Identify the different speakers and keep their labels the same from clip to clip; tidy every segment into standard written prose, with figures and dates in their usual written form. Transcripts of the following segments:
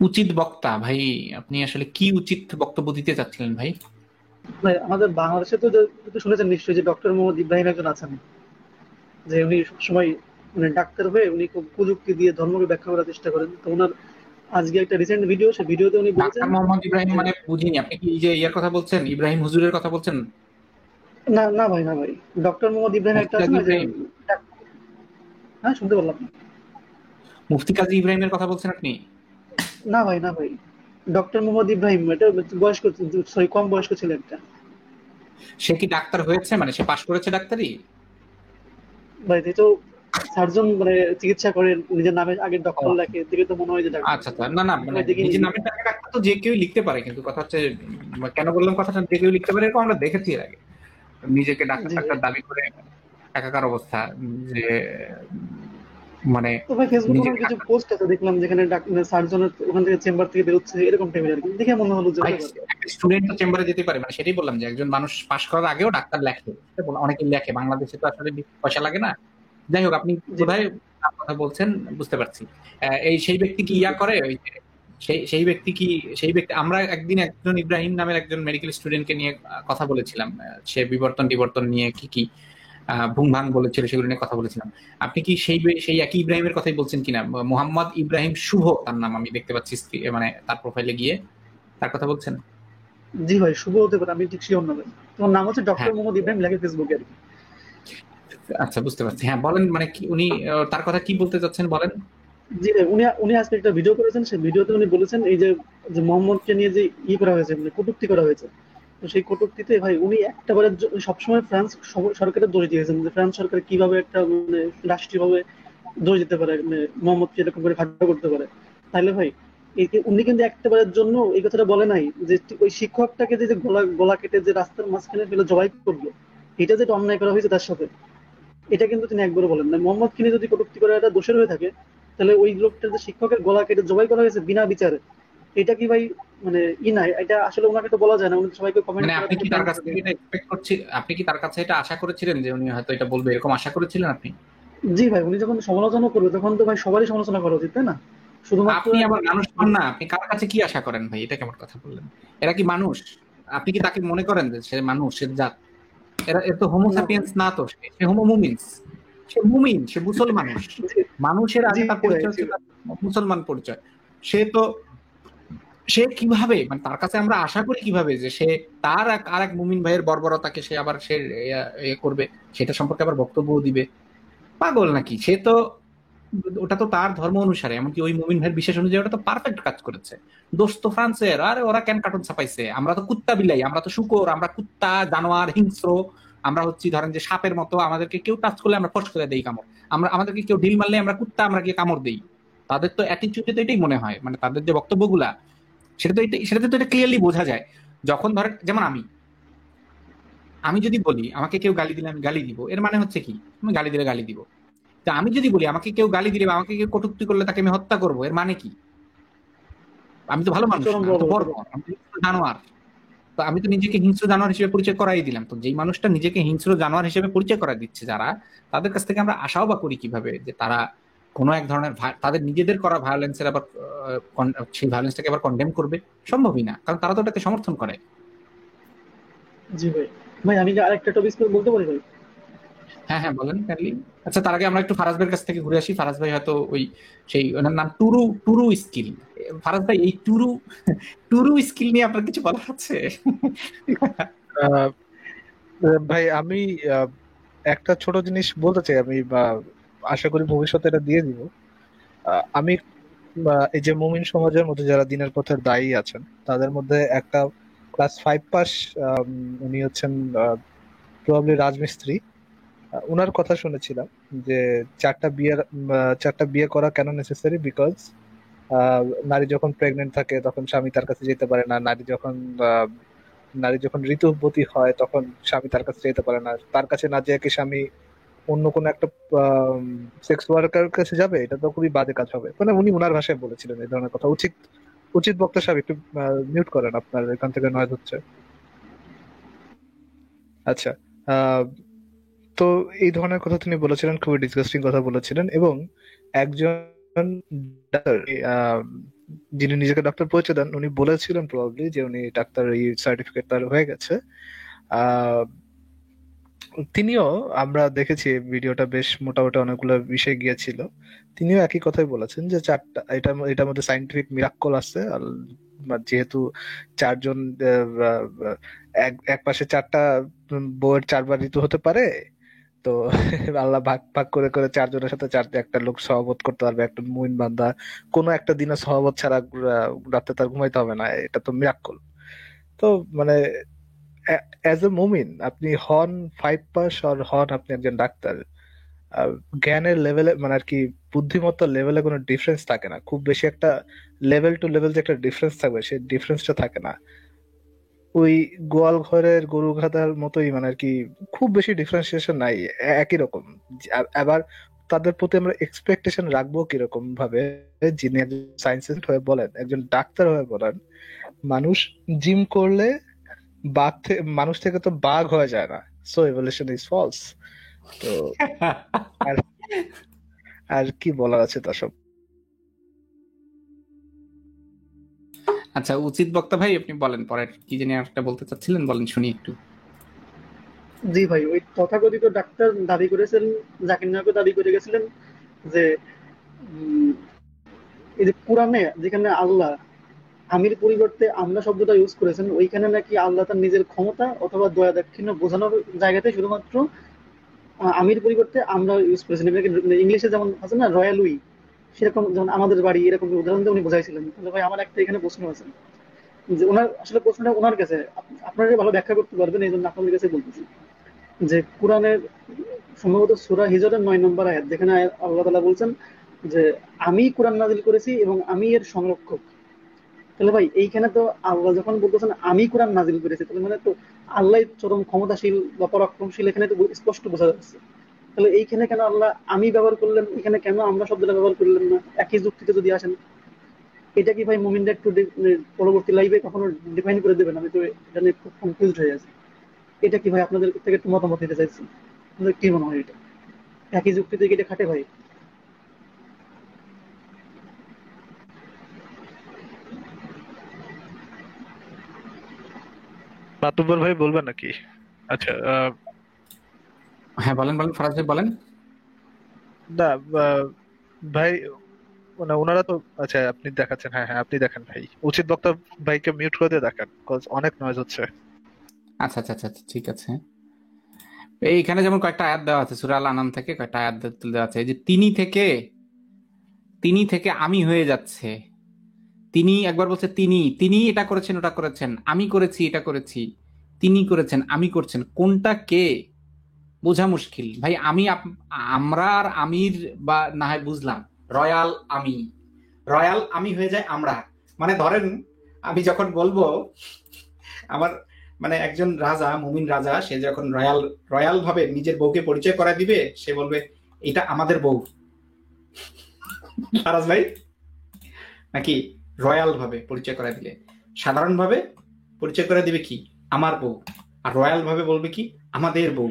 Speaker 1: উচিত বক্তা ভাই, আপনি আসলে কি উচিত বক্তব্য দিতে চাচ্ছিলেন ভাই?
Speaker 2: ভাই আমাদের বাংলাদেশে তো তো শুনেছেন নিশ্চয়ই যে ডক্টর মোহাম্মদ ইব্রাহিম একজন আছেন, যে উনি সবসময় মানে ডাক্তার হয়ে উনি খুব প্রযুক্তি দিয়ে ধর্মকে ব্যাখ্যা করার চেষ্টা করেন। তো ওনার আজকে একটা রিসেন্ট ভিডিও, সেই ভিডিওতে উনি বলেছেন
Speaker 1: ডাক্তার মোহাম্মদ ইব্রাহিম
Speaker 2: যে
Speaker 1: মানে বুঝিনি, আপনি কি এই যে ইয়ার কথা বলছেন, ইব্রাহিম হুজুরের কথা বলছেন?
Speaker 2: না না ভাই, না ভাই, ডক্টর মোহাম্মদ ইব্রাহিম
Speaker 1: মুফতি
Speaker 2: একটা আছে
Speaker 1: কাজী
Speaker 2: না যে
Speaker 1: ইব্রাহিম?
Speaker 2: হ্যাঁ, শুনতে পারলাম না।
Speaker 1: মুফতি কাজী ইব্রাহিমের কথা বলছেন আপনি?
Speaker 2: না ভাই, না ভাই, ডক্টর মোহাম্মদ ইব্রাহিম এটা বয়স্ক, সরি কম বয়স্ক ছিলেন একটা।
Speaker 1: সে কি ডাক্তার হয়েছে, মানে সে পাশ করেছে ডাক্তারি?
Speaker 2: ভাই এই তো সার্জন, মানে চিকিৎসা করেন, নিজের নামে আগে
Speaker 1: ও
Speaker 2: ডক্টর লেখে, দেখে তো মনে হয় যে ডাক্তার।
Speaker 1: আচ্ছা আচ্ছা, না না,
Speaker 2: কিন্তু
Speaker 1: মানে
Speaker 2: ভাই দেখিনি।
Speaker 1: নিজের নামের টাকা ডাক্তার তো যে কেউ লিখতে পারে, কিন্তু কথা হচ্ছে কেন বললাম কথাটা যে কেউ লিখতে পারে, এরকম আমরা দেখেছি এর আগে। নিজেকে ডাক্তার
Speaker 2: জি ভাই।
Speaker 1: টাক্তার দাবি করে একাকার অবস্থা, যে মানে
Speaker 2: তো ভাই ফেসবুকে ওনার
Speaker 1: নিজেকে
Speaker 2: কিছু
Speaker 1: ডাক্তার।
Speaker 2: পোস্ট আছে, দেখলাম যেখানে সার্জনের ওখান থেকে চেম্বার থেকে বেরোচ্ছে এরকম টাইপের আর কি, দেখে মনে হলো যে
Speaker 1: ভাই
Speaker 2: হতে পারে।
Speaker 1: একটা স্টুডেন্ট তো চেম্বারে যেতে পারে, মানে সেটাই বললাম যে একজন মানুষ পাশ করার আগেও ডাক্তার লেখে, অনেকে লেখে, বাংলাদেশে তো আসলে বেশি পয়সা লাগে না। যাই হোক, আপনি
Speaker 2: জি ভাই।
Speaker 1: কোথায় কার কথা বলছেন বুঝতে পারছি। এই সেই ব্যক্তি কি
Speaker 2: জি
Speaker 1: ইয়া
Speaker 2: ভাই।
Speaker 1: করে, ওই যে সেই ব্যক্তি কি, সেই ব্যক্তি আমরা একদিন একজন ইব্রাহিম নামের একজন মেডিকেল স্টুডেন্টকে নিয়ে কথা বলেছিলাম। সে বিবর্তন টিবর্তন নিয়ে কি কি ভুং ভাং বলেছিল, সেগুলো নিয়ে কথা বলেছিলাম। আপনি কি সেই একই ইব্রাহিমের কথাই বলছেন কিনা? মোহাম্মদ ইব্রাহিম শুভ তার নাম, আমি দেখতে পাচ্ছি মানে তার প্রোফাইলে গিয়ে তার কথা বলছেন?
Speaker 2: জি ভাই, শুভ হতে পারে, আমি ঠিক শিওর না ভাই। তোমার নাম হচ্ছে ডক্টর
Speaker 1: হ্যাঁ,
Speaker 2: মোহাম্মদ ইব্রাহিম, লেখে ফেসবুকে আর কি।
Speaker 1: আচ্ছা বুঝতে পারছি। হ্যাঁ বলেন, মানে কি উনি তার কথা কি বলতে চাচ্ছেন বলেন।
Speaker 2: জি ভাই, উনি উনি আজকে একটা ভিডিও করেছেন, সেই ভিডিওতে উনি বলেছেন এই যে যে মোহাম্মদকে নিয়ে যে করা হয়েছে, মানে কটূক্তি করা হয়েছে। তো সেই কটূক্তিতে ভাই উনি একটাবারের সবসময় ফ্রান্স সরকারের দোষ দিয়েছেন, যে ফ্রান্স সরকার কিভাবে একটা মানে রাষ্ট্রীয়ভাবে দোষ দিতে পারে, মানে মোহাম্মদকে এরকম করে খাটো করতে পারে। তাহলে ভাই উনি কিন্তু একটাবারের জন্য এই কথাটা বলে নাই যে ওই শিক্ষকটাকে যে যে গলা গলা কেটে যে রাস্তার মাঝখানে ফেলে জবাই করলো, এটা যেটা অন্যায় করা হয়েছে তার সাথে, এটা কিন্তু তিনি একবারও বলেন না। মোহাম্মদ কিনে যদি কটূক্তি করে এটা দোষের হয়ে থাকে, তাহলে ওই লোকটা যে শিক্ষকের গলা কেটে জবাই করা হয়েছে বিনা বিচারে, এটা কি ভাই মানে নাই, এটা আসলে ওনাকে তো বলা যায় না, উনি তো সবাইকে কমেন্ট
Speaker 1: মানে
Speaker 2: করা
Speaker 1: আপনি
Speaker 2: থেকে
Speaker 1: কি তার
Speaker 2: ব্যান
Speaker 1: কাছ
Speaker 2: করে
Speaker 1: থেকে
Speaker 2: দেন।
Speaker 1: এটা এক্সপেক্ট করছি, আপনি কি তার কাছে এটা আশা করেছিলেন যে উনি হয়তো এটা বলবে, এরকম আশা করেছিলেন আপনি?
Speaker 2: জি ভাই, উনি যখন সমালোচনা করবে তখন তো ভাই সবারই সমালোচনা করা উচিত, তাই না? শুধুমাত্র
Speaker 1: আপনি আবার মানুষ হন না, আপনি কার কাছে কি আশা করেন ভাই? এটা কেমন কথা বললেন? এরা কি মানুষ? আপনি কি তাকে মনে করেন যে সে মানুষ, সে জাত? এর তো
Speaker 2: না ভাই।
Speaker 1: হোমোসাপিয়েন্স না, তো সে হোমো মুমিনস। সে মুমিন, সে মুসলমান মানুষ।
Speaker 2: জি।
Speaker 1: মানুষের
Speaker 2: জি
Speaker 1: আগে তার
Speaker 2: ভাই,
Speaker 1: পরিচয়
Speaker 2: জি
Speaker 1: হচ্ছে
Speaker 2: ভাই।
Speaker 1: তার মুসলমান পরিচয়। সে তো, সে কিভাবে, মানে তার কাছে আমরা আশা করি কিভাবে যে সে আর এক মুমিন ভাইয়ের বর্বরতাকে সে আবার সে করবে, সেটা সম্পর্কে আবার বক্তব্য দিবে? পাগল নাকি সে? তো ওটা তো তার ধর্ম অনুসারে, এমনকি ওই মুমিন ভাইয়ের বিশেষ অনুযায়ী ওটা তো পারফেক্ট কাজ করেছে। দোস্ত তো ফ্রান্সের, আরে ওরা কেন কার্টুন ছাপাইছে? আমরা তো কুত্তা বিলাই, আমরা তো শুকর, আমরা কুত্তা জানোয়ার হিংস্র। আমরা হচ্ছি ধরেন যে সাপের মতো, আমাদেরকে কেউ টাচ করলে আমরা ফস করে দেই কামড়। আমাদেরকে কেউ ঢিল মারলে আমরা কুত্তা, আমরা গিয়ে কামড় দেই। তাদের তো অ্যাটিচিউডে তো এটাই মনে হয়, মানে তাদের যে বক্তব্যগুলা, সেটাতে তো এটা ক্লিয়ারলি বোঝা যায়। যখন ধরেন যেমন আমি আমি যদি বলি আমাকে কেউ গালি দিলে আমি গালি দিব, এর মানে হচ্ছে কি? আমি গালি দিলে গালি দিব। তা আমি যদি বলি আমাকে কেউ গালি দিলে বা আমাকে কেউ কটূক্তি করলে তাকে আমি হত্যা করবো, এর মানে কি? আমি তো ভালো মানুষ
Speaker 2: চরম
Speaker 1: না, আমি তো
Speaker 2: বর্বরতা ভাই।
Speaker 1: বর্বর, আমি তো হিংস্র জানোয়ার। তো আমি তো নিজেকে হিংস্র জানোয়ার হিসেবে পরিচয় করাই দিলাম। তো যেই মানুষটা নিজেকে হিংস্র জানোয়ার হিসেবে পরিচয় করা দিচ্ছে, যারা, তাদের কাছ থেকে আমরা আশাও বা করি কিভাবে যে তারা কোনো এক ধরনের তাদের নিজেদের করা ভায়োলেন্সের আবার সেই ভায়োলেন্সটাকে আবার কন্ডেম করবে? সম্ভবই না, কারণ তারা তো ওটাকে সমর্থন করে।
Speaker 2: জি ভাই। ভাই আমি কি আরেকটা টপিক বলতে পারি ভাই?
Speaker 1: হ্যাঁ হ্যাঁ বলেন কাইন্ডলি। আচ্ছা তার আগে আমরা একটু ফারাজ ভাইয়ের কাছ থেকে ঘুরে আসি। ফারাজ ভাই হয়তো ওই সেই ওনার নাম টুরু, টুরু স্কিল। ফারাজ ভাই এই টুরু টুরু স্কিল নিয়ে আপনার কিছু বলার আছে?
Speaker 3: আহ, ভাই আমি আহ, একটা ছোট জিনিস বলতে চাই আমি, বা আশা করি ভবিষ্যতে এটা দিয়ে দিব। আমি এই যে মুমিন সমাজের মধ্যে যারা দিনের পথের দায়ী আছেন, তাদের মধ্যে একটা ক্লাস 5 পাস, উনি হচ্ছেন প্রবাবলি রাজমিস্ত্রি। উনার কথা শুনেছিলাম যে চারটা বিয়ে করা কেন নেসেসারি, বিকজ নারী যখন প্রেগনেন্ট থাকে তখন স্বামী তার কাছে যেতে পারে না। আহ, নারী যখন ঋতুবতী হয় তখন স্বামী তার কাছে যেতে পারে না। তার কাছে না যেয়ে কি স্বামী অন্য কোনো একটা সেক্স ওয়ার্কার কাছে যাবে? এটা তো খুবই বাজে কাজ হবে। মানে উনি ওনার ভাষায় বলেছিলেন এই ধরনের কথা। উচিত উচিত বক্তা সাহেব একটু মিউট করেন, আপনার এখান থেকে নয়েজ হচ্ছে। আচ্ছা। আহ, তো এই ধরনের কথা তিনি বলেছিলেন, খুবই ডিসগাস্টিং কথা বলেছিলেন। এবং একজন ডাক্তার, আহ, যিনি নিজেকে ডাক্তার পরিচয় দেন, উনি বলেছিলেন প্রবাবলি যে উনি ডাক্তার, এই সার্টিফিকেট তার হয়ে গেছে। আহ, তিনিও, আমরা দেখেছি ভিডিওটা বেশ মোটামুটি অনেকগুলো বিষয় গিয়েছিল, তিনিও একই কথাই বলেছেন যে চারটা, এটার মধ্যে সাইন্টিফিক মিরাক্কল আছে। আর যেহেতু চারজন, এক এক পাশে চারটা বউয়ের চারবার ঋতু হতে পারে, তো আল্লাহ ভাগ ভাগ করে করে চারজনের সাথে একটা লোক সহবত করতে পারবে, একটা মুমিন বান্দা কোনো একটা দিনে সহবত ছাড়া রাতে তার ঘুমাইতে হবে না, এটা তো মিরাক্কল। তো মানে অ্যাজ এ মুমিন আপনি হন 5 পাস আর হন আপনি একজন ডাক্তার, আহ, জ্ঞানের লেভেলে মানে আর কি বুদ্ধিমত্তার লেভেলে কোনো ডিফারেন্স থাকে না, খুব বেশি একটা লেভেল টু লেভেল যে একটা ডিফারেন্স থাকবে সেই ডিফারেন্সটা থাকে না। ওই গোয়াল ঘরের গরু গাধার মতোই মানে আর কি, খুব বেশি ডিফারেন্সিয়েশন নাই, একই রকম। আবার তাদের প্রতি আমরা এক্সপেকটেশন রাখবো কিরকম ভাবে, যিনি একজন সায়েন্টিস্ট হয়ে বলেন, একজন ডাক্তার হয়ে বলেন, মানুষ জিম করলে মানুষ থেকে তো বাঘ হয়ে যায় না, সো এভলিউশন ইজ ফলস। তো আর আর কি বলার আছে তা সব।
Speaker 1: আচ্ছা, উচিত বক্তা ভাই আপনি বলেন, পরের কি জানি একটা বলতে চাচ্ছিলেন, বলেন শুনি একটু।
Speaker 2: জি ভাই, ওই তথাকথিত ডাক্তার দাবি করেছেন, জাকির নায়কও দাবি করে গেছিলেন যে উম, এই যে কোরআনে যেখানে আল্লাহ আমির পরিবর্তে আমরা শব্দটা ইউজ করেছেন, ওইখানে নাকি আল্লাহ তার নিজের ক্ষমতা অথবা দয়া দাক্ষিণ্য বোঝানোর জায়গাতে শুধুমাত্র আমির পরিবর্তে আমরা ইউজ করেছেন। ইংলিশে যেমন আছে না রয়্যাল উই, সেরকম যেমন আমাদের বাড়ি, এরকম উদাহরণ দিয়ে উনি বোঝাইছিলেন। তাহলে ভাই আমার একটা এখানে প্রশ্ন আছে, যে ওনার আসলে প্রশ্নটা ওনার কাছে, আপনারা ভালো ব্যাখ্যা করতে পারবেন এই জন্য আপনাদের কাছে বলতেছি। যে কোরআনের সম্ভবত সূরা হিজরের 9 নম্বর আয়াত, যেখানে আল্লাহ তাআলা বলছেন যে আমি কোরআন নাজিল করেছি এবং আমি এর সংরক্ষক। তাহলে ভাই এইখানে তো আল্লাহ যখন বলতেছেন আমি কোরআন নাজিল করেছি, তাহলে মানে তো আল্লাহ চরম ক্ষমতাশীল বা পরাক্রমশীল, এখানে তো স্পষ্ট বোঝা যাচ্ছে। তাহলে এইখানে কেন আল্লাহ আমি ব্যবহার করলেন, এখানে কেন আমরা শব্দটা ব্যবহার করলেন না? একই যুক্তিতে যদি আসেন, এটা কি ভাই মুমিনরা একটু পরবর্তী লাইভে কখনো ডিফাইন করে দেবেন? আমি তো এটা নিয়ে খুব কনফিউজড হয়ে আছি। এটা কি ভাই আপনাদের থেকে একটু মতামত নিতে চাইছি, আপনাদের কি মনে হয় এটা একই যুক্তিতে কি এটা খাটে ভাই?
Speaker 3: মাতুব্বর ভাই বলবেন নাকি? আচ্ছা,
Speaker 1: হ্যাঁ বলেন বলেন, ফরাজ ভাই বলেন।
Speaker 3: না, আহ, ভাই ওনারা তো, আচ্ছা আপনি দেখাচ্ছেন, হ্যাঁ হ্যাঁ আপনি দেখেন ভাই, উচিত বক্তা ভাইকে মিউট করে দিয়ে দেখেন, কজ অনেক নয়েজ হচ্ছে।
Speaker 1: আচ্ছা আচ্ছা আচ্ছা আচ্ছা, ঠিক আছে। এইখানে যেমন কয়েকটা আয়াত দেওয়া আছে, সূরা আল আনাম থেকে কয়েকটা আয়াত দেওয়া আছে, এই যে তিনি থেকে আমি হয়ে যাচ্ছে। তিনি একবার বলছে তিনি তিনি এটা করেছেন ওটা করেছেন, আমি করেছি এটা করেছি, তিনি করেছেন আমি করছেন, কোনটা কে বোঝা মুশকিল ভাই। আমরা আর আমির বা না হয় বুঝলাম, রয়্যাল আমি, রয়্যাল আমি হয়ে যায় আমরা। মানে ধরেন আমি যখন বলবো আমার মানে একজন রাজা, মুমিন রাজা, সে যখন রয়্যাল রয়্যাল ভাবে নিজের বউকে পরিচয় করা দিবে, সে বলবে এটা আমাদের বউ। ফারাজ ভাই, নাকি রয়্যাল ভাবে পরিচয় করা দিলে সাধারণ ভাবে পরিচয় করে দিবে কি আমার বউ, আর রয়্যাল ভাবে বলবে কি আমাদের বউ।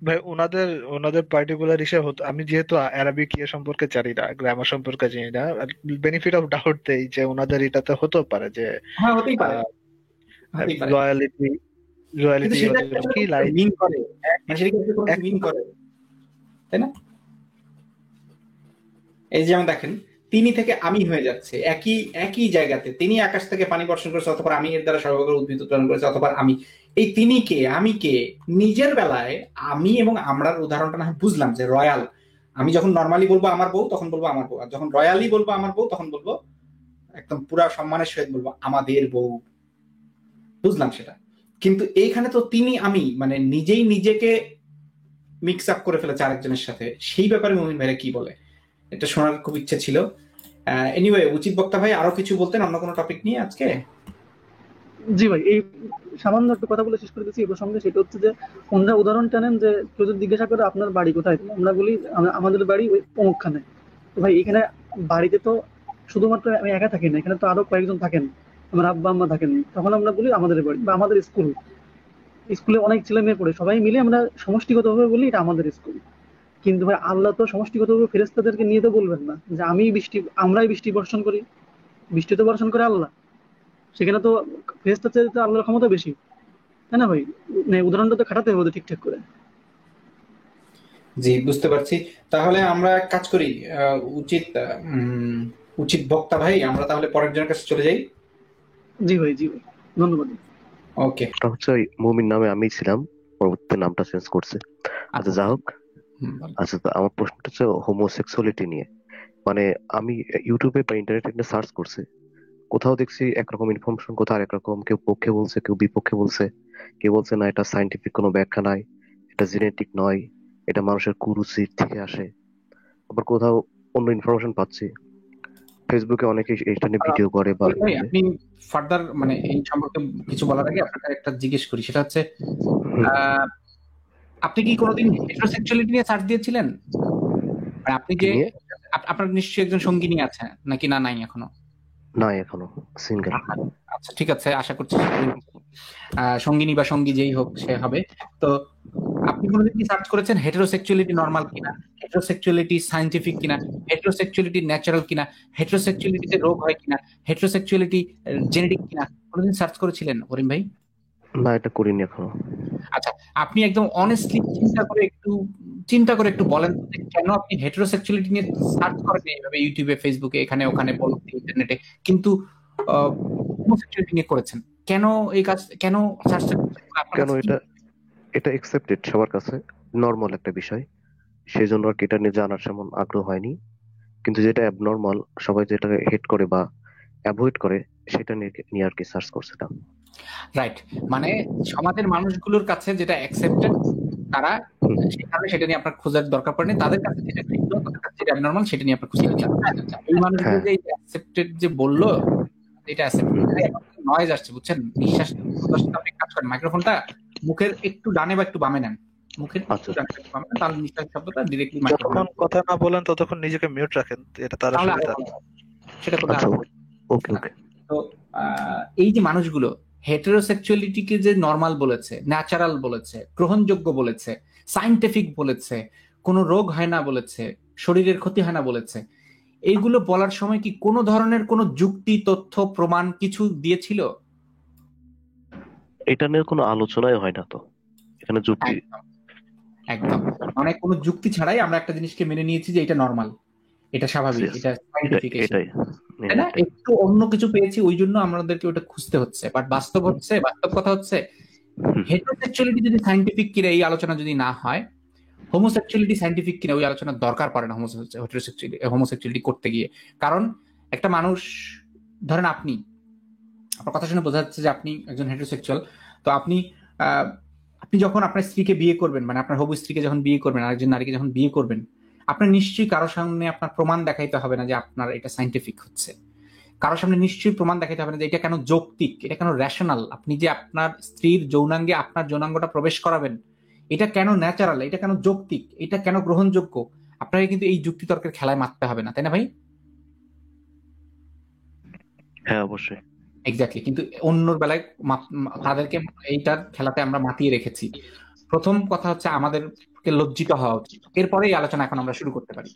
Speaker 3: ভাই ওনাদের ওনাদের পার্টিকুলার ইসে হতো, আমি যেহেতু অ্যারাবিক ইয়ে সম্পর্কে জানি না, গ্রামার সম্পর্কে জানি না, বেনিফিট অফ ডাউট দেই যে ওনাদের এটাতে হতেও পারে যে
Speaker 1: হ্যাঁ হতেই পারে, হতেই পারে,
Speaker 3: রয়্যালিটি,
Speaker 1: কিন্তু সেটা আসলে
Speaker 3: কি
Speaker 1: কোনো
Speaker 3: লাইক
Speaker 1: মিন করে, মানে সেটা কিন্তু কোনো মিন করে, তাই না? এই যে যেমন দেখেন, তিনি থেকে আমি হয়ে যাচ্ছে, একই একই জায়গাতে তিনি আকাশ থেকে পানি বর্ষণ করেছে, অথবা আমি এর দ্বারা সর্বপ্রকার উদ্ভিদ উৎপাদন করেছে, অথবা আমি, এই তিনি কে আমি কে, নিজের বেলায় আমি এবং আমরার উদাহরণটা না হয় বুঝলাম যে রয়্যাল, আমি যখন নর্মালি বলবো আমার বউ তখন বলবো আমার বউ, আর যখন রয়্যালি বলবো আমার বউ তখন বলবো একদম পুরা সম্মানের সহিত বলবো আমাদের বউ, বুঝলাম সেটা। কিন্তু এইখানে তো তিনি আমি মানে নিজেই নিজেকে মিক্স আপ করে ফেলেছে আরেকজনের সাথে, সেই ব্যাপারে মুমিন ভাইরা কি বলে, এটা শোনার খুব ইচ্ছে ছিল। এনিওয়ে, উচিত বক্তা ভাই আরো কিছু বলতেন অন্য কোনো টপিক নিয়ে আজকে?
Speaker 2: জি ভাই, এই সামান্য একটু কথা বলে শেষ করে দিচ্ছি এই প্রসঙ্গে। সেটা হচ্ছে যে ওনারা উদাহরণ টানেন যে কেউ যদি জিজ্ঞাসা করে আপনার বাড়ি কোথায়, তো আমরা বলি আমাদের বাড়ি ওই অমুকখানে। তো ভাই এখানে বাড়িতে তো শুধুমাত্র আমি একা থাকি না, এখানে তো আরো কয়েকজন থাকেন, আমার আব্বা আম্মা থাকেন, তখন আমরা বলি আমাদের বাড়ি বা আমাদের স্কুল। স্কুলে অনেক ছেলে মেয়ে পড়ে, সবাই মিলে আমরা সমষ্টিগতভাবে বলি এটা আমাদের স্কুল। কিন্তু ভাই আল্লাহ তো সমষ্টিগতভাবে ফেরেশতাদেরকে নিয়ে তো বলবেন না যে আমরাই বৃষ্টি বর্ষণ করি। বৃষ্টি তো বর্ষণ করে আল্লাহ। সেখানে তো ফেরেশতার চাইতে তো আল্লাহর ক্ষমতা বেশি, তাই না ভাই? মানে উদাহরণটা তো খাটাতে হবে তো ঠিকঠাক করে।
Speaker 1: জি, বুঝতে পারছি। তাহলে আমরা এক কাজ করি, উচিত বক্তা ভাই, আমরা তাহলে পরের জনের কাছে চলে যাই।
Speaker 2: জি ভাই, জি ভাই, ধন্যবাদ।
Speaker 1: ওকে।
Speaker 4: ওটা হচ্ছে ওই মুমিন নামে আমি ছিলাম, পরবর্তীতে নামটা চেঞ্জ করছে। আচ্ছা,
Speaker 1: আচ্ছা,
Speaker 4: যা হোক।
Speaker 1: বলো।
Speaker 4: আচ্ছা, তো আমার প্রশ্নটা হচ্ছে হোমোসেক্সুয়ালিটি নিয়ে। মানে আমি ইউটিউবে বা ইন্টারনেটে সার্চ করছি, কোথাও দেখছি একরকম ইনফরমেশন, কোথাও আরেক রকম। কেউ পক্ষে বলছে, কেউ বিপক্ষে বলছে। কেউ বলছে না, এটা সাইন্টিফিক কোনো ব্যাখ্যা নাই, এটা জেনেটিক নয়, এটা মানুষের কুরুচির থেকে আসে। আবার কোথাও অন্য ইনফরমেশন পাচ্ছি, ফেসবুকে অনেকে এটা নিয়ে ভিডিও করে বা
Speaker 1: ভাই, আপনি ফার্দার মানে এই সম্পর্কে কিছু বলার আগে আপনাকে একটা জিজ্ঞেস করি, সেটা হচ্ছে আহ, আপনি কি কোনোদিন হেটারোসেক্সুয়ালিটি নিয়ে সার্চ দিয়েছিলেন? মানে আপনি
Speaker 4: কি
Speaker 1: যে
Speaker 4: নিয়ে?
Speaker 1: আপনার নিশ্চয়ই একজন সঙ্গিনী আছে নাকি, না নাই এখনো?
Speaker 4: নাই, এখনো সিঙ্গেল।
Speaker 1: আচ্ছা, ঠিক আছে, আশা করছি সঙ্গিনী বা সঙ্গী যেই হোক সে হবে। তো আপনি কোনোদিন কি সার্চ করেছেন হেটারোসেক্সুয়ালিটি নরমাল কিনা, হেটারোসেক্সুয়ালিটি সায়েন্টিফিক কিনা, হেটারোসেক্সুয়ালিটি ন্যাচারাল কিনা, হেটারোসেক্সুয়ালিটিতে রোগ হয় কিনা, হেটারোসেক্সুয়ালিটি জেনেটিক কিনা? কোনোদিন সার্চ করেছিলেন করিম ভাই?
Speaker 4: না, এটা করিনি এখনো।
Speaker 1: আচ্ছা, আপনি একদম অনেস্টলি চিন্তা করে একটু বলেন তো যে কেন আপনি হেটারোসেক্সুয়ালিটি নিয়ে সার্চ করেন এইভাবে ইউটিউবে, ফেসবুকে, এখানে ওখানে বলতে ইন্টারনেটে, কিন্তু হোমোসেক্সুয়ালিটি নিয়ে করেছেন? কেন এই কাজ, কেন সার্চটা আপনার
Speaker 4: কেন?
Speaker 1: কাছে কি?
Speaker 4: এটা এটা একসেপ্টেড সবার কাছে, নর্মাল একটা বিষয়। সেই জন্য আর কি এটা নিয়ে জানার তেমন আগ্রহ হয়নি। কিন্তু যেটা অ্যাবনর্মাল, সবাই যেটাকে হেট করে বা অ্যাভয়েড করে, সেটা নিয়ে আর কি সার্চ করছিলাম।
Speaker 1: রাইট, মানে সমাজের মানুষগুলোর কাছে যেটা অ্যাকসেপ্টেড, তারা সেখানে সেটা নিয়ে আপনার খোঁজার দরকার পড়েনি। তাদের কাছে যেটা ঘৃণ্য, তাদের কাছে যেটা abnormal, সেটা নিয়ে আপনার খুঁজতে চান। এই মানুষগুলো
Speaker 4: হ্যাঁ।
Speaker 1: যে অ্যাকসেপ্টেড যে বললো, এটা অ্যাকসেপ্টেড নয়েজ আসছে, বুঝছেন? নিঃশ্বাস প্রশ্বাস আপনি কাজ করেন, মাইক্রোফোনটা মুখের একটু ডানে বা একটু বামে নেন, মুখের একটু
Speaker 4: আচ্ছা,
Speaker 1: ডানে বা একটু বামে নেন, তাহলে নিঃশ্বাস শব্দটা ডিরেক্টলি মাইক্রোফোন।
Speaker 3: যতক্ষণ কথা না বলেন ততক্ষণ নিজেকে মিউট রাখেন, এটা তার
Speaker 1: তাহলে
Speaker 3: সুবিধা।
Speaker 1: সেটা করলে
Speaker 4: আচ্ছা,
Speaker 1: আরো।
Speaker 4: ওকে ওকে।
Speaker 1: তো এই যে মানুষগুলো হেটারোসেক্সুয়ালিটিকে যে নর্মাল বলেছে, ন্যাচারাল বলেছে, গ্রহণযোগ্য বলেছে, সাইন্টিফিক বলেছে, কোনো রোগ হয় না বলেছে, শরীরের ক্ষতি হয় না বলেছে, এইগুলো বলার সময় কি কোনো ধরনের কোনো যুক্তি, তথ্য, প্রমাণ কিছু দিয়েছিল?
Speaker 4: এটা নিয়ে কোনো আলোচনাই হয় না তো, এখানে যুক্তি।
Speaker 1: একদম, একদম। মানে কোনো যুক্তি ছাড়াই আমরা একটা জিনিসকে মেনে নিয়েছি যে এটা নর্মাল, এটা স্বাভাবিক,
Speaker 4: Yes,
Speaker 1: এটা
Speaker 4: এটাই
Speaker 1: সাইন্টিফিক,
Speaker 4: এটাই
Speaker 1: তাই না?
Speaker 4: এটাই।
Speaker 1: একটু অন্য কিছু পেয়েছি, ওই জন্য আমাদেরকে ওটা খুঁজতে হচ্ছে। বাট বাস্তব কথা হচ্ছে, হেটারোসেক্সুয়ালিটি যদি সাইন্টিফিক কিনা এই আলোচনা যদি না হয়, হোমোসেক্সুয়ালিটি সাইন্টিফিক কিনা ওই আলোচনার দরকার পড়ে না হোমোসেক্সুয়ালিটি করতে গিয়ে। কারণ একটা মানুষ, ধরেন আপনি, আপনার কথা শুনে বোঝা যাচ্ছে যে আপনি একজন হেটারোসেক্সুয়াল। তো আহ, আপনি যখন আপনার স্ত্রীকে বিয়ে করবেন, মানে আপনার হবু স্ত্রীকে যখন বিয়ে করবেন, আরেকজন নারীকে যখন বিয়ে করবেন, আপনার নিশ্চয়ই কারোর সামনে আপনার প্রমাণ দেখাইতে হবে না যে আপনার এটা সাইন্টিফিক হচ্ছে। কারোর সামনে নিশ্চয়ই প্রমাণ দেখাইতে হবে না যে এটা কেন যৌক্তিক, এটা কেন রেশনাল। আপনি যে আপনার স্ত্রীর যৌনাঙ্গে আপনার যৌনাঙ্গটা প্রবেশ করাবেন, এটা কেন ন্যাচারাল, এটা কেন যৌক্তিক, এটা কেন গ্রহণযোগ্য, আপনাকে কিন্তু এই যুক্তিতর্কের খেলায় মারতে হবে না, তাই না ভাই?
Speaker 4: হ্যাঁ, অবশ্যই।
Speaker 1: এক্স্যাক্টলি। কিন্তু অন্যর বেলায় তাদেরকে এইটার খেলাতে আমরা মাতিয়ে রেখেছি। প্রথম কথা হচ্ছে আমাদেরকে লজ্জিত হওয়া উচিত, এরপরে এই আলোচনা এখন আমরা শুরু করতে পারি।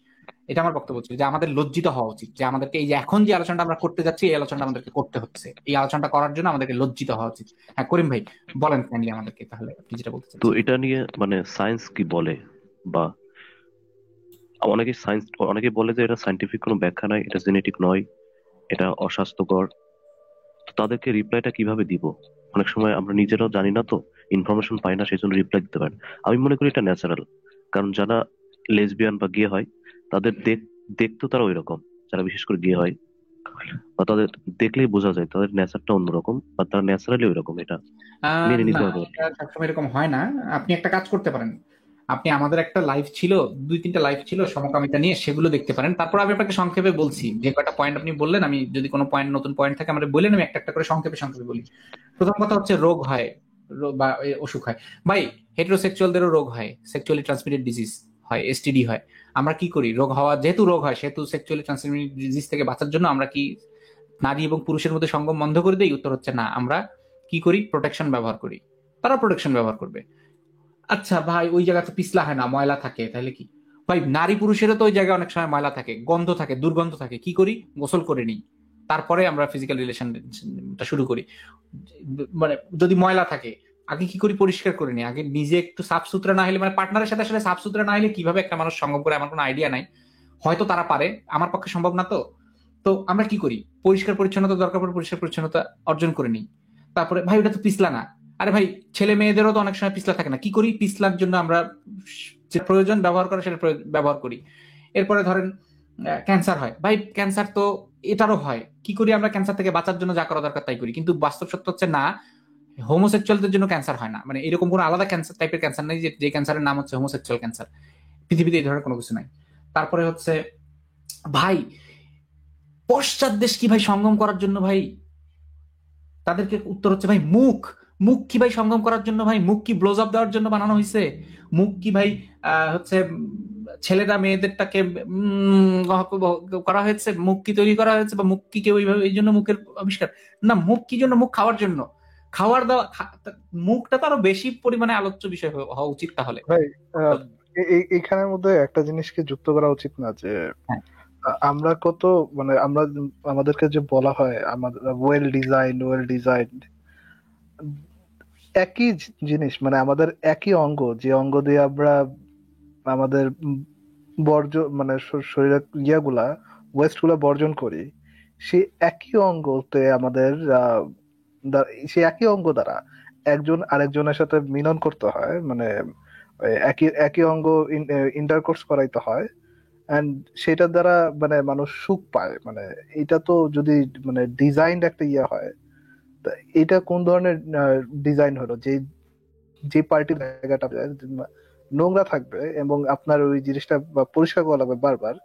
Speaker 1: এটা আমার বক্তব্য ছিল যে আমাদের লজ্জিত হওয়া উচিত, যে আমাদেরকে এই যে এখন যে আলোচনাটা আমরা করতে যাচ্ছি, এই আলোচনাটা আমাদেরকে করতে হচ্ছে, এই আলোচনাটা করার জন্য আমাদেরকে লজ্জিত হওয়া উচিত। হ্যাঁ করিম ভাই, বলেন কাইন্ডলি আমাদেরকে, তাহলে আপনি যেটা বলতে
Speaker 4: তো
Speaker 1: চাচ্ছেন।
Speaker 4: এটা নিয়ে মানে সায়েন্স কি বলে, বা অনেকে বলে যে এটা সাইন্টিফিক কোনো ব্যাখ্যা নাই, এটা জেনেটিক নয়, এটা অস্বাস্থ্যকর। তো তাদেরকে রিপ্লাইটা কিভাবে দিব? অনেক সময় আমরা নিজেরাও জানি না তো, ইনফরমেশন পাই না, সেই জন্য রিপ্লাই দিতে পারি। আমি মনে করি এটা ন্যাচারাল। কারণ যারা লেসবিয়ান বা গে হয়, তাদের দেখতেও তারা ওই রকম। যারা বিশেষ করে গে হয়, বা তাদের দেখলেই বোঝা যায় তাদের নেচারটা অন্যরকম, বা তারা ন্যাচারালি ওই রকম। এটা মেনে
Speaker 1: না,
Speaker 4: নিতে হবে।
Speaker 1: এটা সবসময় এরকম হয় না। আপনি একটা কাজ করতে পারেন, আপনি আমাদের একটা লাইভ ছিল, 2-3টা লাইভ ছিল সমকামিতা নিয়ে, সেগুলো দেখতে পারেন। তারপর আমি আপনাকে সংক্ষেপে বলছি, যে কয়টা পয়েন্ট আপনি বললেন, আমি যদি কোনো পয়েন্ট, নতুন পয়েন্ট থাকে আমাদের বললেন, আমি একটা একটা করে সংক্ষেপে সংক্ষেপে বলি। প্রথম কথা হচ্ছে রোগ হয়, বা অসুখ হয়। ভাই, হেটারোসেক্সুয়ালদেরও রোগ হয়, সেক্সুয়ালি ট্রান্সমিটেড ডিজিজ হয়, এসটিডি হয়। আমরা কি করি, রোগ হওয়া যেহেতু রোগ হয়, সেহেতু সেক্সুয়ালি ট্রান্সমিটেড ডিজিজ থেকে বাঁচার জন্য আমরা কি নারী এবং পুরুষের মধ্যে সঙ্গম বন্ধ করে দেই? উত্তর হচ্ছে না। আমরা কি করি, প্রোটেকশন ব্যবহার করি। তারা প্রোটেকশন ব্যবহার করবে। আচ্ছা ভাই, ওই জায়গা তো পিছলা হয় না, ময়লা থাকে, তাহলে কি? ভাই নারী পুরুষেরও তো ওই জায়গায় অনেক সময় ময়লা থাকে, গন্ধ থাকে, দুর্গন্ধ থাকে, কি করি? গোসল করে নিই, তারপরে আমরা ফিজিক্যাল রিলেশনটা শুরু করি। মানে যদি ময়লা থাকে আগে কি করি? পরিষ্কার করে নিই, আগে নিজে একটু সাফ সুতরা না হলে, মানে পার্টনারের সাথে আসলে সাফ সুতরা না হলে কিভাবে একটা মানুষ সঙ্গম করে আমার কোনো আইডিয়া নাই। হয়তো তারা পারে, আমার পক্ষে সম্ভব না। তো তো আমরা কি করি? পরিষ্কার পরিচ্ছন্নতা দরকার পড়ে পরিষ্কার পরিচ্ছন্নতা অর্জন করে নিই। তারপরে ভাই ওটা তো পিছলা না। আরে ভাই ছেলে মেয়েদেরও তো অনেক সময় পিছলা থাকে না, কি করি? পিছলার জন্য আমরা যে প্রয়োজন ব্যবহার করা সেটা ব্যবহার করি। এরপরে ধরেন ক্যান্সার হয়, ভাই ক্যান্সার তো এটারও হয়, কি করি? আমরা ক্যান্সার থেকে বাঁচার জন্য যা করা দরকার তাই করি। কিন্তু বাস্তব সত্য হচ্ছে না, হোমোসেক্সুয়ালদের জন্য ক্যান্সার হয় না। মানে এরকম কোনো আলাদা ক্যান্সার টাইপের ক্যান্সার নেই যে ক্যান্সারের নাম হচ্ছে হোমোসেক্সুয়াল ক্যান্সার। পৃথিবীতে এই ধরনের কোনো কিছু নাই। তারপরে হচ্ছে ভাই পশ্চাৎ দেশ কি ভাই সঙ্গম করার জন্য ভাই তাদেরকে উত্তর হচ্ছে ভাই মুখ। মুখ কি ভাই সঙ্গম করার জন্য? ভাই মুখ কি ব্লোজ আপ দেওয়ার জন্য বানানো হয়েছে? মুখ কি ভাই হচ্ছে ছেলেরা মেয়েদেরটাকে করা হয়েছে? মুখ কি তৈরি করা হয়েছে বা মুখ কি কেউ এই জন্য মুখের আবিষ্কার? না, মুখ কি জন্য? মুখ খাওয়ার জন্য। খাওয়ার দাওয়া মুখটা তো আরো বেশি পরিমাণে আলোচ্য বিষয় হওয়া উচিত তাহলে।
Speaker 3: ভাই এইখানের মধ্যে একটা জিনিসকে যুক্ত করা উচিত না যে
Speaker 1: হ্যাঁ।
Speaker 3: আমরা কত মানে আমাদেরকে যে বলা হয় আমাদের ওয়েল ডিজাইন একই জিনিস, মানে আমাদের একই অঙ্গ, যে অঙ্গ দিয়ে আমরা আমাদের বর্জ্য মানে শরীরের ইয়াগুলা ওয়েস্ট গুলা বর্জন করি, সেই একই অঙ্গতে আমাদের সেই একই অঙ্গ দ্বারা একজন আরেকজনের সাথে মিলন করতে হয়, মানে একই একই অঙ্গ ইন্টারকোর্স করাইতে হয়, এন্ড সেটার দ্বারা মানে মানুষ সুখ পায়। মানে এটা তো যদি মানে ডিজাইন একটা ইয়ে হয়, এটা কোন ধরনের ডিজাইন হলো? যে যে পার্টি জায়গাটা নোংরা থাকবে এবং আপনার ওই জিনিসটা পরিষ্কার করা লাগবে বারবার,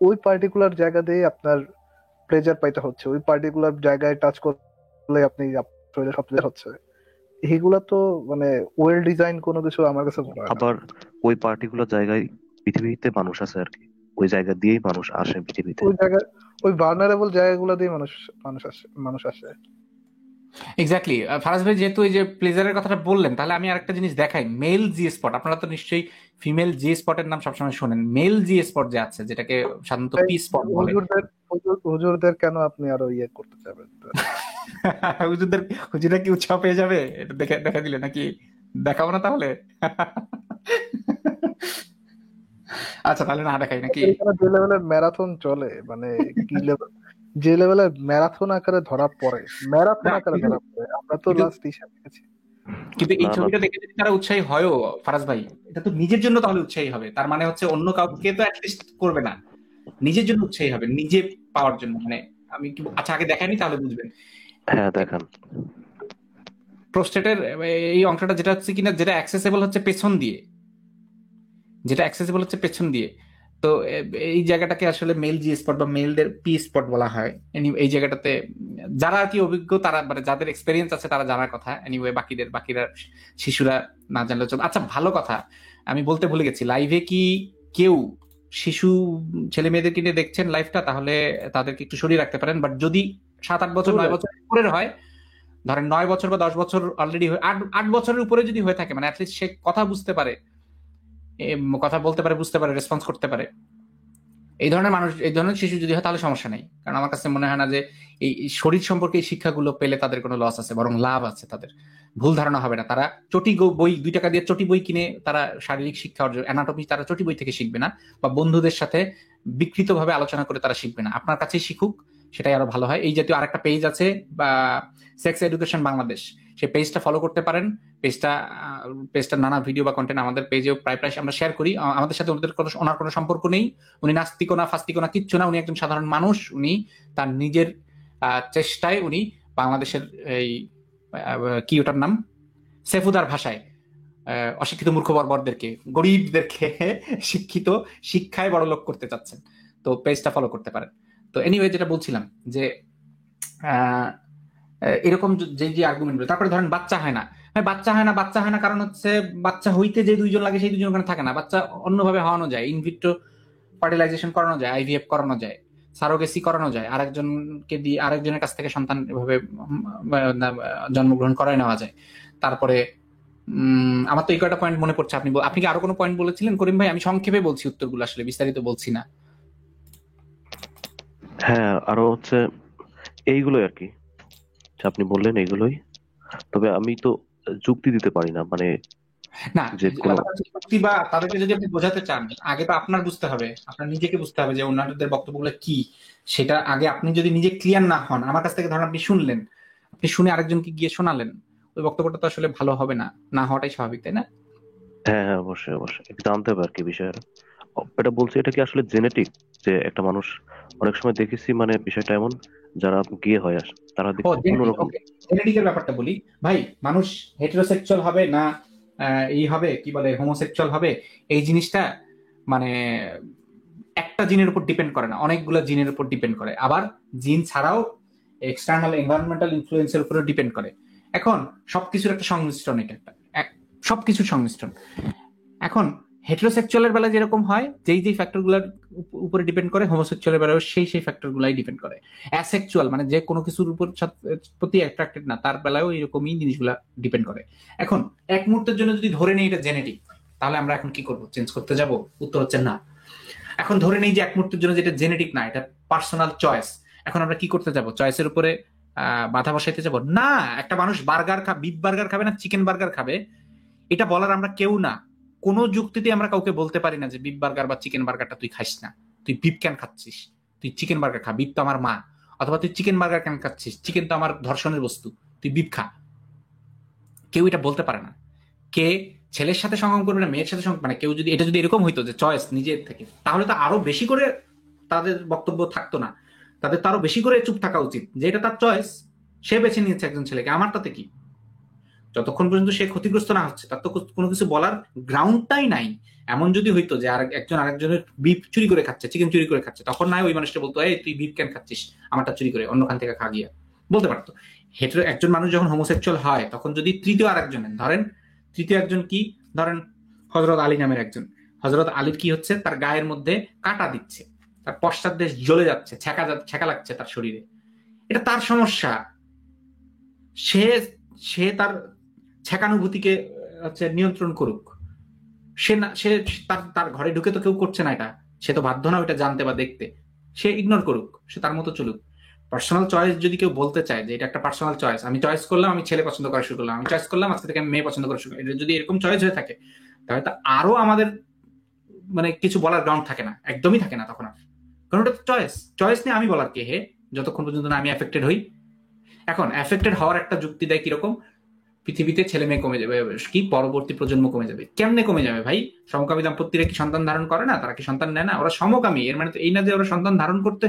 Speaker 3: ওই পার্টিকুলার জায়গা দিয়ে আপনার প্লেজার পাইতে হচ্ছে, ওই পার্টিকুলার জায়গায় টাচ করলে আপনি শরীরে সব হচ্ছে। এইগুলা তো মানে ওয়েল ডিজাইন কোনো কিছু আমার কাছে মনে হয় না।
Speaker 4: আবার ওই পার্টিকুলার জায়গায় পৃথিবীতে মানুষ আছে আর কি, ওই জায়গা দিয়েই মানুষ আসে পৃথিবীতে।
Speaker 3: ওই জায়গায় ওই ভালনারেবল জায়গাগুলো দিয়ে মানুষ আসে।
Speaker 1: এক্স্যাক্টলি। ফারাজ ভাই যেহেতু এই যে প্লেজারের কথাটা বললেন, তাহলে আমি আরেকটা জিনিস দেখাই। মেল জি স্পট, আপনারা তো নিশ্চয়ই ফিমেল জি স্পটের নাম সবসময় শোনেন। মেল জি স্পট যে আছে, যেটাকে সাধারণত পি স্পট বলে।
Speaker 3: হুজুরদের কেন আপনি আরো ইয়ে করতে চাবেন?
Speaker 1: হুজুরদের, হুজুরা কি উৎসাহ পেয়ে যাবে এটা দেখে দেখা দিলে নাকি? দেখাবো না তাহলে? আচ্ছা তাহলে না দেখাই নাকি?
Speaker 3: যে লেভেলের ম্যারাথন চলে, মানে কি লেভেল, যে লেভেলের ম্যারাথন আকারে ধরা পড়ে, আমরা তো লাস্ট হিসাব দেখেছি।
Speaker 1: কিন্তু এই
Speaker 4: না না,
Speaker 1: ছবিটা দেখে যদি তারা উৎসাহী হয়ও, ফারাজ ভাই, এটা তো নিজের জন্য তাহলে উৎসাহী হবে। তার মানে হচ্ছে অন্য কাউকে তো অ্যাটলিস্ট করবে না, নিজের জন্য উৎসাহী হবে, নিজে পাওয়ার জন্য। মানে আমি কি, আচ্ছা আগে দেখাইনি তাহলে বুঝবেন।
Speaker 4: হ্যাঁ দেখান।
Speaker 1: প্রোস্টেটের এই অংশটা যেটা হচ্ছে কিনা, যেটা অ্যাক্সেসিবল হচ্ছে পেছন দিয়ে, তো এই জায়গাটাকে আসলে মেল জি স্পট বা মেলদের পি স্পট বলা হয়। এই জায়গাটাতে যারা আর কি অভিজ্ঞ, তারা মানে যাদের এক্সপেরিয়েন্স আছে তারা জানার কথা। এনিওয়ে বাকিরা শিশুরা না জানলে চলবে। আচ্ছা ভালো কথা, আমি বলতে ভুলে গেছি, লাইভে কি কেউ শিশু ছেলে মেয়েদেরকে নিয়ে দেখছেন লাইভটা? তাহলে তাদেরকে একটু সরিয়ে রাখতে পারেন। বাট যদি 7-8 বছর 9 বছর উপরের হয়, ধরেন 9 বছর বা 10 বছর অলরেডি, 8 বছরের উপরে যদি হয়ে থাকে, মানে অ্যাটলিস্ট সে কথা বুঝতে পারে, কথা বলতে পারে, বুঝতে পারে, রেসপন্স করতে পারে, এই ধরনের মানুষ, এই ধরনের শিশু যদি হয় তাহলে সমস্যা নেই। কারণ আমার কাছে মনে হয় না যে এই শরীর সম্পর্কে এই শিক্ষাগুলো পেলে তাদের কোনো লস আছে, বরং লাভ আছে। তাদের ভুল ধারণা হবে না। তারা চটি বই 2 টাকা দিয়ে চটি বই কিনে তারা শারীরিক শিক্ষা অর্জন, অ্যানাটমি তারা চটি বই থেকে শিখবে না, বা বন্ধুদের সাথে বিকৃতভাবে আলোচনা করে তারা শিখবে না। আপনার কাছেই শিখুক, সেটাই আরো ভালো হয়। এই জাতীয় আরেকটা পেজ আছে বা সেক্স এডুকেশন বাংলাদেশ, সেই পেজটা ফলো করতে পারেন। পেজটা নানা ভিডিও বা কন্টেন্ট আমাদের পেজেও প্রায় আমরা শেয়ার করি। আমাদের সাথে ওনার কোনো সম্পর্ক নেই, উনি নাস্তিকও না ফাস্তিকও না, কিচ্ছু না। উনি একজন সাধারণ মানুষ। উনি তার নিজের চেষ্টায় উনি বাংলাদেশের এই কি ওটার নাম, সেফুদার ভাষায় অশিক্ষিত মূর্খ বর্বরদেরকে, গরিবদেরকে শিক্ষিত, শিক্ষায় বড় লোক করতে চাচ্ছেন। তো পেজটা ফলো করতে পারেন। তো এনিওয়ে যেটা বলছিলাম যে এরকম যে যে আর্গুমেন্টগুলো, তারপরে ধরেন বাচ্চা হয় না, বাচ্চা হয় না কারণ হচ্ছে বাচ্চা হইতে যে 2 জন লাগে সেই 2 জন ওখানে থাকে না। বাচ্চা অন্যভাবে হওয়ানো যায়, ইনভিট্রো ফার্টিলাইজেশন করানো যায়, আইভিএফ করানো যায়, সারোগেসি করানো যায়, আরেকজনকে দিয়ে আরেকজনের কাছ থেকে সন্তান এভাবে জন্মগ্রহণ করায় নেওয়া যায়। তারপরে আমার তো এই কয়টা পয়েন্ট মনে পড়ছে। আপনি কি আরো কোনো পয়েন্ট বলেছিলেন করিম ভাই? আমি সংক্ষেপে বলছি উত্তরগুলো, আসলে বিস্তারিত বলছি না।
Speaker 4: হ্যাঁ, আরো হচ্ছে এইগুলোই আর কি, যা আপনি বললেন এইগুলোই। তবে আমি তো যুক্তি দিতে পারি না, মানে
Speaker 1: না,
Speaker 4: যে কোনো
Speaker 1: ব্যাপারটা হচ্ছে যুক্তি বা তাদেরকে যদি আপনি বোঝাতে চান, আগে তো আপনার বুঝতে হবে, আপনার নিজেকে বুঝতে হবে যে ওনাদের বক্তব্যগুলো কি। সেটা আগে আপনি যদি নিজে ক্লিয়ার না হন, আমার কাছ থেকে ধরেন আপনি শুনলেন, আপনি শুনে আরেকজনকে গিয়ে শোনালেন, ওই বক্তব্যটা তো আসলে ভালো হবে না, না হওয়াটাই স্বাভাবিক, তাই না?
Speaker 4: হ্যাঁ হ্যাঁ, অবশ্যই অবশ্যই একটু জানতে হবে আর কি বিষয়টা। এটা বলছি, এটা কি আসলে জেনেটিক, যে একটা মানুষ, অনেক সময় দেখেছি মানে বিষয়টা এমন, যারা গিয়ে হয় আসে তারা
Speaker 1: ও
Speaker 4: দেখছি
Speaker 1: জেনেটিক,
Speaker 4: অন্যরকম।
Speaker 1: ওকে। জেনেটিকের ব্যাপারটা বলি ভাই, মানুষ হেটেরোসেক্সুয়াল হবে না এই হবে কি বলে হোমোসেক্সুয়াল হবে, এই জিনিসটা মানে একটা জিনের উপর ডিপেন্ড করে না, অনেকগুলো জিনের উপর ডিপেন্ড করে। আবার জিন ছাড়াও এক্সটার্নাল এনভায়রনমেন্টাল ইনফ্লুয়েন্সের উপরে ডিপেন্ড করে। এখন সবকিছুর একটা সংমিশ্রণ, এটা একটা সবকিছুর সংমিশ্রণ। এখন হেটেরোসেক্সুয়ালের বেলা যেরকম হয়, যেই যেই ফ্যাক্টরগুলোর উপরে ডিপেন্ড করে, হোমোসেক্সুয়ালের বেলাও সেই সেই ফ্যাক্টরগুলাই ডিপেন্ড করে। অ্যাসেক্সুয়াল মানে যে কোনো কিছুর উপর প্রতি অ্যাট্রাক্টেড না, তার বেলাও এরকমই জিনিসগুলা ডিপেন্ড করে। এখন এক মুহূর্তের জন্য যদি ধরে নেই এটা জেনেটিক, তাহলে আমরা এখন কি করব? চেঞ্জ করতে যাব? উত্তর হচ্ছে না। এখন ধরে নেই যে এক মুহূর্তের জন্য যেটা জেনেটিক না, এটা পার্সোনাল চয়েস, এখন আমরা কি করতে যাব? চয়েসের উপরে বাধা বসাইতে যাব না। একটা মানুষ বিফ বার্গার খাবে না চিকেন বার্গার খাবে, এটা বলার আমরা কেউ না। কোনো যুক্তিতে আমরা কাউকে বলতে পারি না যে বিফ বার্গার বা চিকেন বার্গারটা তুই খাইস না, তুই বিফ কেন খাচ্ছিস, তুই চিকেন বার্গার খা, বিফ তো আমার মা। অথবা তুই চিকেন বার্গার কেন খাচ্ছিস, চিকেন তো আমার ধর্ষণের বস্তু, তুই বিফ খা। কেউ এটা বলতে পারে না। কে ছেলের সাথে সঙ্গম করবে না মেয়ের সাথে মানে কেউ যদি এটা যদি এরকম হইতো যে চয়েস নিজের থেকে, তাহলে তো আরো বেশি করে তাদের বক্তব্য থাকতো না, তাদের তো আরো বেশি করে চুপ থাকা উচিত যে এটা তার চয়েস, সে বেছে নিয়েছে একজন ছেলেকে, আমার তাতে কি। যতক্ষণ পর্যন্ত সে ক্ষতিগ্রস্ত না হচ্ছে, তার তো কোনো কিছু বলার গ্রাউন্ডটাই নাই। এমন যদি হইতো যে একজন আরেকজনের বিফ চুরি করে খাচ্ছে, চিকেন চুরি করে খাচ্ছে, তখন নাই ওই মানুষটা বলতো এই তুই বিফ কেন খাচ্ছিস, আমারটা চুরি করে অন্য খান থেকে খা গিয়া, বলতে পারতো। একজন মানুষ যখন হোমোসেক্সুয়াল হয়, তখন যদি তৃতীয় আরেকজনের ধরেন, তৃতীয় একজন কি, ধরেন হজরত আলী নামের একজন, হজরত আলীর কি হচ্ছে, তার গায়ের মধ্যে কাটা দিচ্ছে, তার পশ্চাৎ দেশ জ্বলে যাচ্ছে, ছ্যাঁকা লাগছে তার শরীরে, এটা তার সমস্যা। সে সে তার ছ্যাঁকানুভূতিকে হচ্ছে নিয়ন্ত্রণ করুক। সে না, সে তার তার ঘরে ঢুকে তো কেউ করছে না এটা, সে তো বাধ্য না ওটা জানতে বা দেখতে, সে ইগনোর করুক, সে তার মতো চলুক। পার্সোনাল চয়েস যদি কেউ বলতে চায় যে এটা একটা পার্সোনাল চয়েস, আমি চয়েস করলাম আমি ছেলে পছন্দ করা শুরু করলাম, আমি চয়েস করলাম আজকে থেকে আমি মেয়ে পছন্দ করা শুরু করলাম, এটা যদি এরকম চয়েস হয়ে থাকে, তাহলে তো আরো আমাদের মানে কিছু বলার গ্রাউন্ড থাকে না, একদমই থাকে না তখন আর। কারণ ওটা চয়েস, চয়েস নিয়ে আমি বলার কে হে, যতক্ষণ পর্যন্ত না আমি এফেক্টেড হই। এখন এফেক্টেড হওয়ার একটা যুক্তি দেয় কিরকম, পৃথিবীতে ছেলে মেয়ে কমে যাবে, কি পরবর্তী প্রজন্ম কমে যাবে। কেমনে কমে যাবে ভাই? সমকামী দাম্পত্যরা কি সন্তান ধারণ করে না? তারা কি সন্তান নেয় না? ওরা সমকামী, এর মানে তো এই না যে ওরা সন্তান ধারণ করতে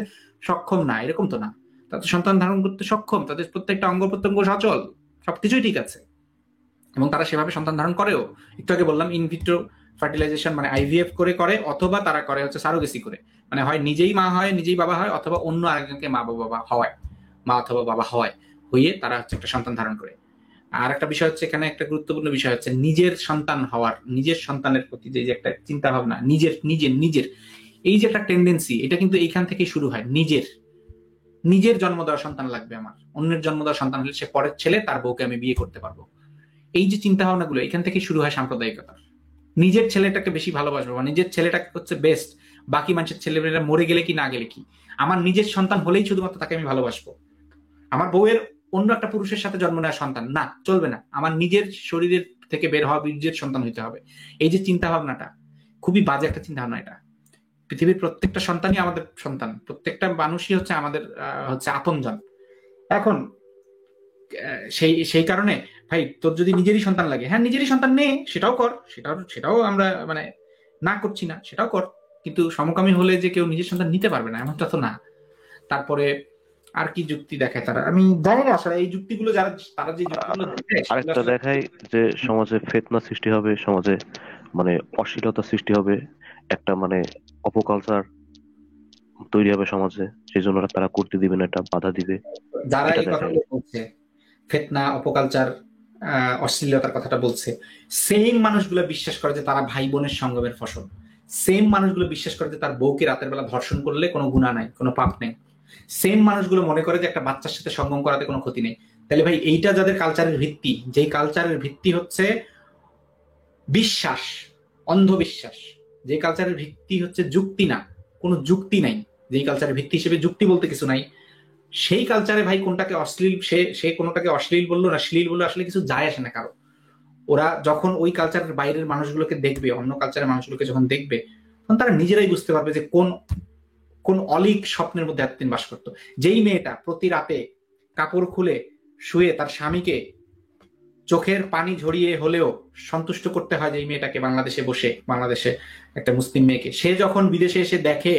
Speaker 1: সক্ষম না, এরকম তো না। তাদের সন্তান ধারণ করতে সক্ষম, তাদের প্রত্যেকটা অঙ্গ প্রত্যঙ্গ সচল, সবকিছুই ঠিক আছে, এবং তারা সেভাবে সন্তান ধারণ করেও। একটু আগে বললাম ইনভিট্রো ফার্টিলাইজেশন মানে আইভিএফ করে, অথবা তারা করে হচ্ছে সারোগেসি করে, মানে হয় নিজেই মা হয় নিজেই বাবা হয়, অথবা অন্য আরেকজনকে মা অথবা বাবা হয়ে তারা হচ্ছে একটা সন্তান ধারণ করে। আর একটা বিষয় হচ্ছে, এখানে একটা গুরুত্বপূর্ণ বিষয় হচ্ছে নিজের সন্তান হওয়ার, নিজের সন্তানের প্রতি যে একটা চিন্তা ভাবনা, নিজের নিজের নিজের এই যে একটা টেন্ডেন্সি, এটা কিন্তু এইখান থেকেই শুরু হয়। নিজের জন্ম দেওয়া সন্তান লাগবে আমার, অন্যের জন্ম দেওয়া সন্তান হলে সে পরের ছেলে, তার বউকে আমি বিয়ে করতে পারবো। এই যে চিন্তা ভাবনাগুলো এখান থেকে শুরু হয় সাম্প্রদায়িকতার। নিজের ছেলেটাকে বেশি ভালোবাসবো বা নিজের ছেলেটাকে হচ্ছে বেস্ট, বাকি মানুষের ছেলেমেয়েরা মরে গেলে কি না গেলে কি, আমার নিজের সন্তান হলেই শুধুমাত্র তাকে আমি ভালোবাসবো। আমার বউয়ের অন্য একটা পুরুষের সাথে জন্ম নেওয়া সন্তান না, চলবে না, আমার নিজের শরীরের থেকে বের হওয়া বীর্যের সন্তান হইতে হবে। এই যে চিন্তা ভাবনাটা, খুবই বাজে একটা চিন্তা ভাবনা এটা। পৃথিবীর প্রত্যেকটা সন্তানই আমাদের সন্তান, প্রত্যেকটা মানুষই হচ্ছে আমাদের হচ্ছে আপনজন। এখন সেই সেই কারণে ভাই, তোর যদি নিজেরই সন্তান লাগে, হ্যাঁ নিজেরই সন্তান নে, সেটাও কর, সেটাও আমরা মানে না করছি না, সেটাও কর, কিন্তু সমকামী হলে যে কেউ নিজের সন্তান নিতে পারবে না এমনটা তো না। তারপরে আর কি যুক্তি দেখায় তারা, আমি জানি না আসলে এই যুক্তিগুলো তারা যে যুক্তিগুলো দেখায়
Speaker 4: আরেকটা দেখায় যে সমাজে ফেতনা সৃষ্টি হবে, সমাজে মানে অশ্লীলতা সৃষ্টি হবে, একটা মানে অপকালচার তৈরি হবে সমাজে, সেই জন্য তারা করতে দিবে না, এটা বাধা দিবে,
Speaker 1: যারা
Speaker 4: এটা
Speaker 1: এই
Speaker 4: দেখায়।
Speaker 1: কথাগুলো বলছে, ফেতনা অপকালচার অশ্লীলতার কথাটা বলছে, সেম মানুষগুলো বিশ্বাস করে যে তারা ভাই বোনের সঙ্গমের ফসল, সেম মানুষগুলো বিশ্বাস করে যে তার বউকে রাতের বেলা ধর্ষণ করলে কোনো গুনাহ নাই, কোনো পাপ নেই, সেম মানুষগুলো মনে করে যে একটা বাচ্চার সাথে সঙ্গম করাতে কোনো ক্ষতি নেই। তাহলে ভাই এইটা যাদের কালচারের ভিত্তি, যেই কালচারের ভিত্তি হচ্ছে বিশ্বাস, অন্ধবিশ্বাস, যে কালচারের ভিত্তি হচ্ছে যুক্তি না, কোনো যুক্তি নাই, যেই কালচারের ভিত্তি হিসেবে যুক্তি বলতে কিছু নাই, সেই কালচারে ভাই কোনটাকে অশ্লীল, সে সে কোনোটাকে অশ্লীল বললো না শ্লীল বললো, আসলে কিছু যায় আসে না কারো। ওরা যখন ওই কালচারের বাইরের মানুষগুলোকে দেখবে, অন্য কালচারের মানুষগুলোকে যখন দেখবে, তখন তারা নিজেরাই বুঝতে পারবে যে কোন কোন অলীক স্বপ্নের মধ্যে এতদিন বাস করতো। যেই মেয়েটা প্রতি রাতে কাপড় খুলে শুয়ে তার স্বামীকে চোখের পানি ঝরিয়ে হলেও সন্তুষ্ট করতে হয়, যেই মেয়েটাকে বাংলাদেশে বসে, বাংলাদেশে একটা মুসলিম মেয়েকে, সে যখন বিদেশে এসে দেখে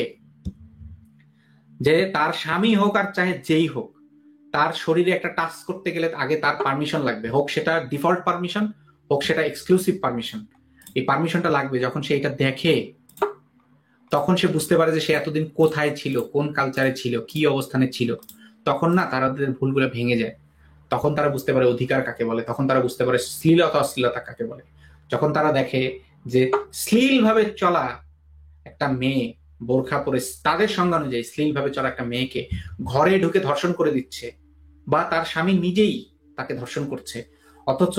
Speaker 1: যে তার স্বামী হোক আর চাহে যেই হোক, তার শরীরে একটা টাচ করতে গেলে আগে তার পারমিশন লাগবে, হোক সেটা ডিফল্ট পারমিশন, হোক সেটা এক্সক্লুসিভ পারমিশন, এই পারমিশনটা লাগবে। যখন সে এটা দেখে, তখন সে বুঝতে পারে যে সে এতদিন কোথায় ছিল, কোন কালচারে ছিল, কি অবস্থানে ছিল। তখন না তাদের ভুলগুলো ভেঙে যায়, তখন তারা বুঝতে পারে অধিকার কাকে বলে, তখন তারা বুঝতে পারে শ্লীলতা অশ্লীলতা কাকে বলে। যখন তারা দেখে যে শ্লীল ভাবে চলা একটা মেয়ে, বোরখা পরে তাদের সংজ্ঞা অনুযায়ী শ্লীল ভাবে চলা একটা মেয়েকে ঘরে ঢুকে ধর্ষণ করে দিচ্ছে, বা তার স্বামী নিজেই তাকে ধর্ষণ করছে, অথচ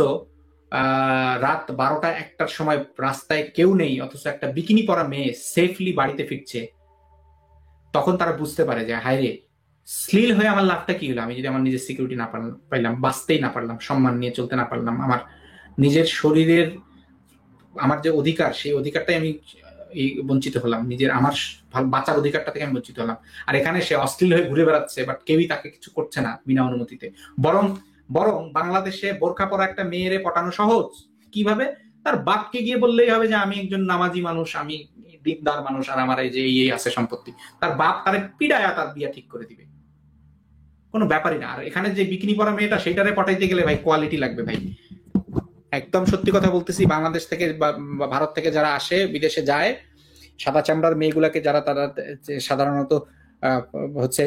Speaker 1: রাত 12টা-1টার সময় রাস্তায় কেউ নেই, অথচ একটা বিকিনি পরা মেয়ে সেফলি বাড়িতে ফিরছে, তখন তারা বুঝতে পারে যে হায় রে, শ্লীল হয়ে আমার লাভটা কি হলো, আমি যদি আমার নিজের সিকিউরিটি না পাইলাম, বাঁচতেই না পারলাম, সম্মান নিয়ে চলতে না পারলাম, আমার নিজের শরীরের আমার যে অধিকার, সেই অধিকারটাই আমি বঞ্চিত হলাম, নিজের আমার বাঁচার অধিকারটা থেকে আমি বঞ্চিত হলাম। আর এখানে সে অশ্লীল হয়ে ঘুরে বেড়াচ্ছে, বাট কেউই তাকে কিছু করছে না বিনা অনুমতিতে। বরং বরং বাংলাদেশে বোরখা পরা একটা মেয়েরে পটানো সহজ। কিভাবে? তার বাপকে গিয়ে বললেই হবে যে আমি একজন নামাজি মানুষ, আমি দিনদার মানুষ, আর আমার এই যে এই আছে সম্পত্তি, তার বাপ তারে পিড়ায়া তার বিয়া ঠিক করে দিবে, কোনো ব্যাপারই না। আর এখানে যে বিকিনি পরা মেয়েটা, সেইটারে পটাইতে গেলে ভাই কোয়ালিটি লাগবে ভাই। একদম সত্যি কথা বলতেছি, বাংলাদেশ থেকে বা ভারত থেকে যারা আসে, বিদেশে যায়, সাদা চামড়ার মেয়েগুলাকে যারা তারা সাধারণত হচ্ছে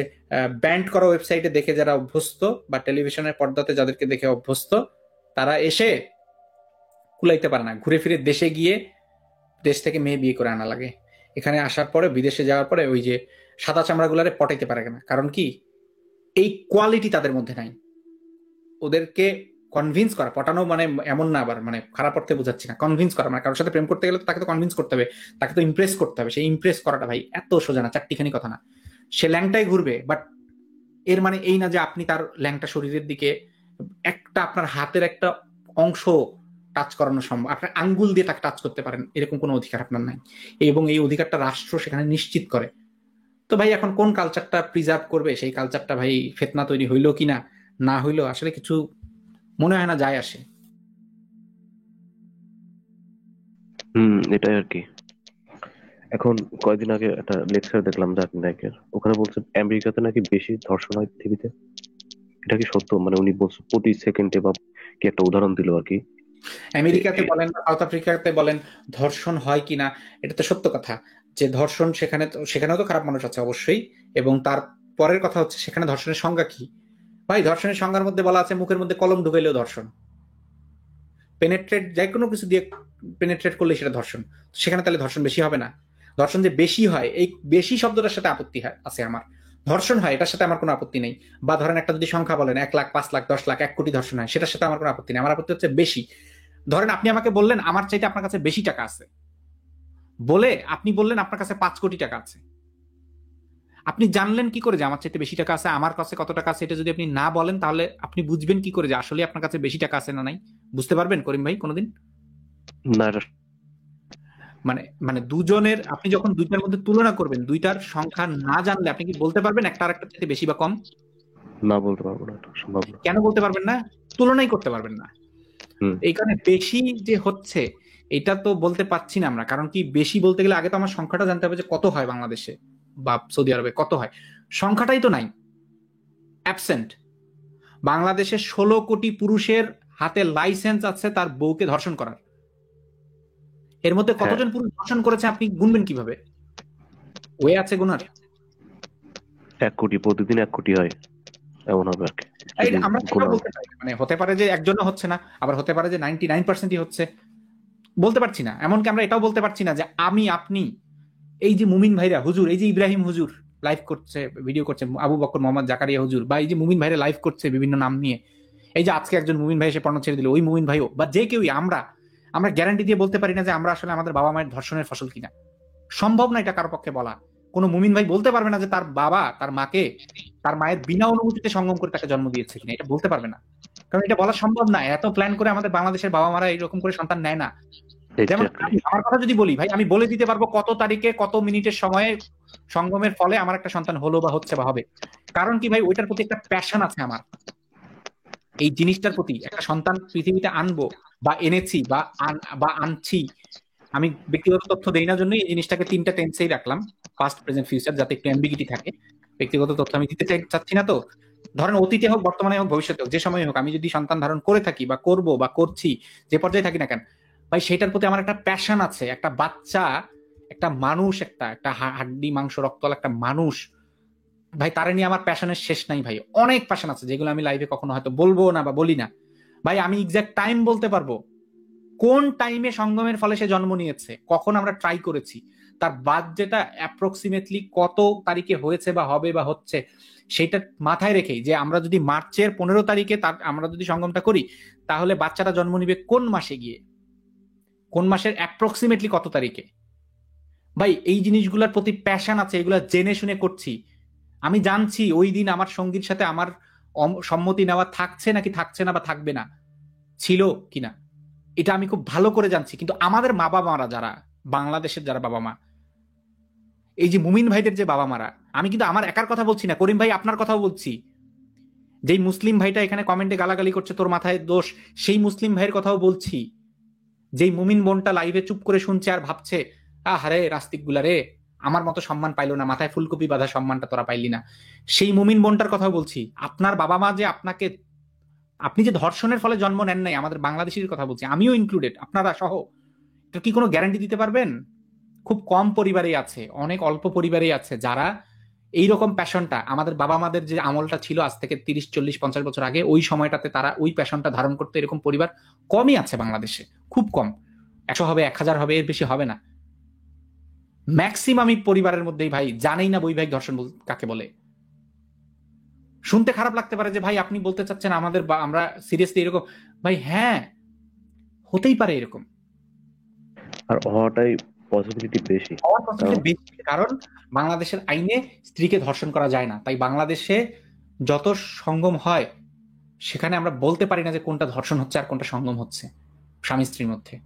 Speaker 1: ব্যান্ড করা ওয়েবসাইটে দেখে যারা অভ্যস্ত, বা টেলিভিশনের পর্দাতে যাদেরকে দেখে অভ্যস্ত, তারা এসে কুলাইতে পারে না, ঘুরে ফিরে দেশে গিয়ে দেশ থেকে মেয়ে বিয়ে করে আনা লাগে। এখানে আসার পরে, বিদেশে যাওয়ার পরে ওই যে সাদা চামড়াগুলারে পটাইতে পারে না, কারণ কি এই কোয়ালিটি তাদের মধ্যে নাই। ওদেরকে কনভিন্স করা, পটানো মানে এমন না, আবার মানে খারাপ অর্থে বোঝাচ্ছি না, কনভিন্স করা মানে কারোর সাথে প্রেম করতে গেলে তো তাকে তো কনভিন্স করতে হবে, তাকে তো ইমপ্রেস করতে হবে। সেই ইমপ্রেস করাটা ভাই এত সোজা না, চারটিখানি কথা না। সে ল্যাংটাই ঘুরবে, বাট এর মানে এই না যে আপনি তার ল্যাংটা শরীরের দিকে একটা আপনার হাতের একটা অংশ টাচ করানো সম্ভব, আপনার আঙ্গুল দিয়ে তাকে টাচ করতে পারেন, এরকম কোনো অধিকার আপনার নাই, এবং এই অধিকারটা রাষ্ট্র সেখানে নিশ্চিত করে। তো ভাই এখন কোন কালচারটা প্রিজার্ভ করবে, সেই কালচারটা ভাই ফেতনা তৈরি হইলো কিনা না হইলো, আসলে কিছু মনে হয় না যায় আসে।
Speaker 4: এটাই আর কি। এখন কয়েকদিন আগে একটা লেকচার দেখলাম জাকির নায়কের, ওখানে বলছে আমেরিকাতে নাকি বেশি ধর্ষণ হয় পৃথিবীতে। এটা কি সত্য? মানে উনি বলছে প্রতি সেকেন্ডে, বা কি একটা উদাহরণ দিল আর কি।
Speaker 1: আমেরিকাতে বলেন, সাউথ আফ্রিকাতে বলেন, ধর্ষণ হয় কিনা, এটা তো সত্য কথা যে ধর্ষণ সেখানেও তো খারাপ মানুষ আছে অবশ্যই, এবং তার পরের কথা হচ্ছে সেখানে ধর্ষণের সংজ্ঞা কি। ভাই ধর্ষণের সংজ্ঞার মধ্যে বলা আছে মুখের মধ্যে কলম ঢুকাইলেও ধর্ষণ, পেনেট্রেট যে কোনো কিছু দিয়ে পেনেট্রেট করলে সেটা ধর্ষণ। সেখানে তাহলে ধর্ষণ বেশি হবে না? ধর্ষণ যে বেশি হয়, এই বেশি শব্দটার সাথে আপত্তি আছে আমার। ধর্ষণ হয় এটার সাথে আমার কোনো আপত্তি নেই, বা ধরেন একটা যদি সংখ্যা বলেন 1 লাখ, 5 লাখ, 10 লাখ, 1 কোটি ধর্ষণ হয়, সেটার সাথে আমার কোনো আপত্তি নেই। আমার আপত্তি হচ্ছে বেশি। ধরেন আপনি আমাকে বললেন আমার চাইতে আপনার কাছে বেশি টাকা আছে, বলে আপনি বললেন আপনার কাছে 5 কোটি টাকা আছে। আপনি জানলেন কি করে যে আমার চাইতে বেশি টাকা আছে, আমার কাছে কত টাকা আছে? এটা যদি আপনি না বলেন, তাহলে আপনি বুঝবেন কি করে যে আসলে আপনার কাছে বেশি টাকা আছে না নাই? বুঝতে পারবেন করিম ভাই কোনোদিন?
Speaker 4: না, এটা
Speaker 1: মানে মানে দুজনের, আপনি যখন দুইটার মধ্যে তুলনা করবেন, দুইটার সংখ্যা না জানলে আপনি কি বলতে পারবেন একটা আরেকটার চাইতে বেশি বা কম?
Speaker 4: না, বলতে পারবো না, এটা সম্ভব না।
Speaker 1: কেন বলতে পারবেন না? তুলনাই করতে পারবেন না। এই কারণে বেশি যে হচ্ছে এটা তো বলতে পারছি না আমরা, কারণ কি বেশি বলতে গেলে আগে তো আমার সংখ্যাটা জানতে হবে যে কত হয় বাংলাদেশে বা সৌদি আরবে কত হয়। সংখ্যাটাই তো নাই, অ্যাবসেন্ট। বাংলাদেশে 16 কোটি পুরুষের হাতে লাইসেন্স আছে তার বউকে ধর্ষণ করার। এর মধ্যে কতজন পুরুষ ধর্ষণ করেছে আপনি গুনবেন কিভাবে? ওয়ে আছে গুনার?
Speaker 4: 1 কোটি, প্রতিদিন 1 কোটি হয়, এমন হবে আর কি।
Speaker 1: আমরা বলতে পারি মানে হতে পারে যে একজনও হচ্ছে না, আবার হতে পারে যে 99%ই হচ্ছে, বলতে পারছি না। এমনকি আমরা এটাও বলতে পারছি না যে আমি আপনি, এই যে মুমিন ভাইরা হুজুর, এই যে ইব্রাহিম হুজুর লাইভ করছে, ভিডিও করছে, আবু বকর মোহাম্মদ জাকারিয়া হুজুর, বা এই যে মুমিন ভাইরা লাইভ করছে বিভিন্ন নাম নিয়ে, এই যে আজকে একজন মুমিন ভাই এসে পড়ানো ছেড়ে দিল, ওই মুমিন ভাইও, বা যে কেউই, আমরা গ্যারান্টি দিয়ে বলতে পারি না যে আমরা আসলে আমাদের বাবা মায়ের ধর্ষণের ফসল কিনা। সম্ভব না এটা কারো পক্ষে বলা। কোনো মুমিন ভাই বলতে পারবে না যে তার বাবা তার মাকে তার মায়ের বিনা অনুমতিতে সঙ্গম করে তাকে জন্ম দিয়েছে কিনা, এটা বলতে পারবে না, কারণ এটা বলা সম্ভব না। এত প্ল্যান করে আমাদের বাংলাদেশের বাবা মারা এরকম করে সন্তান নেয় না। যেমন আমার কথা যদি বলি ভাই, আমি বলে দিতে পারবো কত তারিখে কত মিনিটের সময়ে সঙ্গমের ফলে আমার একটা সন্তান হলো বা হচ্ছে বা হবে। কারণ কি ভাই, ওইটার প্রতি একটা প্যাশন আছে আমার, এই জিনিসটার প্রতি। একটা সন্তান পৃথিবীতে আনবো বা এনেছি বা আনছি, আমি ব্যক্তিগত তথ্য দেই না জন্য এই জিনিসটাকে 3টা টেন্সেই রাখলাম, পাস্ট প্রেজেন্ট ফিউচার, যাতে একটু অ্যাম্বিগিটি থাকে। ব্যক্তিগত তথ্য আমি দিতে চাচ্ছি না। তো ধরেন অতীতে হোক, বর্তমানে হোক, ভবিষ্যতে হোক, যে সময় হোক, আমি যদি সন্তান ধারণ করে থাকি বা করব বা করছি, যে পর্যায়ে থাকি না কেন ভাই, সেটার প্রতি আমার একটা প্যাশন আছে। একটা বাচ্চা, একটা মানুষ, একটা হাড্ডি মাংস রক্তওয়ালা একটা মানুষ ভাই, তারা নিয়ে আমার প্যাশনের শেষ নাই ভাই। অনেক প্যাশন আছে যেগুলো আমি লাইভে কখনো হয়তো বলবো না বা বলি না ভাই। আমি এক্সাক্ট টাইম বলতে পারবো, কোন টাইমে সঙ্গমের ফলে সে জন্ম নিয়েছে, কখন আমরা ট্রাই করেছি, তার বার্থডেটা অ্যাপ্রক্সিমেটলি কত তারিখে হয়েছে বা হবে বা হচ্ছে, সেটা মাথায় রেখেই যে আমরা যদি মার্চের 15 তারিখে আমরা যদি সঙ্গমটা করি, তাহলে বাচ্চাটা জন্ম নিবে কোন মাসে গিয়ে, কোন মাসের অ্যাপ্রক্সিমেটলি কত তারিখে। ভাই এই জিনিসগুলোর প্রতি প্যাশন আছে, এগুলো জেনে শুনে করছি। আমি জানছি ওই দিন আমার সঙ্গীর সাথে আমার সম্মতি নেওয়া থাকছে নাকি থাকছে না বা থাকবে না, ছিল কিনা, এটা আমি খুব ভালো করে জানছি। কিন্তু আমাদের মা বাবারা, যারা বাংলাদেশের যারা বাবা মা, এই যে মুমিন ভাইদের যে বাবা মারা, আমি কিন্তু আমার একার কথা বলছি না, করিম ভাই আপনার কথাও বলছি। যেই মুসলিম ভাইটা এখানে কমেন্টে গালাগালি করছে তোর মাথায় দোষ, সেই মুসলিম ভাইয়ের কথাও বলছি। যেই মুমিন বোনটা লাইভে চুপ করে শুনছে আর ভাবছে আহারে রাস্তিক গুলা রে, আমার মতো সম্মান পাইলো না, মাথায় ফুলকপি বাঁধা সম্মানটা তোরা পাইলি না, সেই মুমিন বোনটার কথা বলছি। আপনার বাবা মা যে আপনাকে, আপনি যে ধর্ষণের ফলে জন্ম নেন নাই, আমাদের বাংলাদেশের কথা বলছি, আমিও ইনক্লুডেড, আপনারা সহ, এটা কি কোনো গ্যারান্টি দিতে পারবেন? খুব কম পরিবারেই আছে, অনেক অল্প পরিবারেই আছে যারা এইরকম প্যাশনটা, আমাদের বাবা মাদের যে আমলটা ছিল আজ থেকে 30, 40, 50 বছর আগে, ওই সময়টাতে তারা ওই প্যাশনটা ধারণ করতে, এরকম পরিবার কমই আছে বাংলাদেশে, খুব কম। 100 হবে, 1000 হবে, এর বেশি হবে না। ম্যাক্সিমাম পরিবারের মধ্যেই ভাই জানেই না বৈবাহিক ধর্ষণ কাকে বলে। শুনতে খারাপ লাগতে পারে যে ভাই আপনি বলতে চাচ্ছেন আমাদের আমরা সিরিয়াসলি এরকম, ভাই হ্যাঁ হতেই পারে এরকম,
Speaker 4: আর হওয়াটাই পসিবিলিটি বেশি।
Speaker 1: হওয়ার পসিবিলিটি বেশি, কারণ বাংলাদেশের আইনে স্ত্রীকে ধর্ষণ করা যায় না। তাই বাংলাদেশে যত সঙ্গম হয়, সেখানে আমরা বলতে পারি না যে কোনটা ধর্ষণ হচ্ছে আর কোনটা সঙ্গম হচ্ছে স্বামী স্ত্রীর মধ্যে।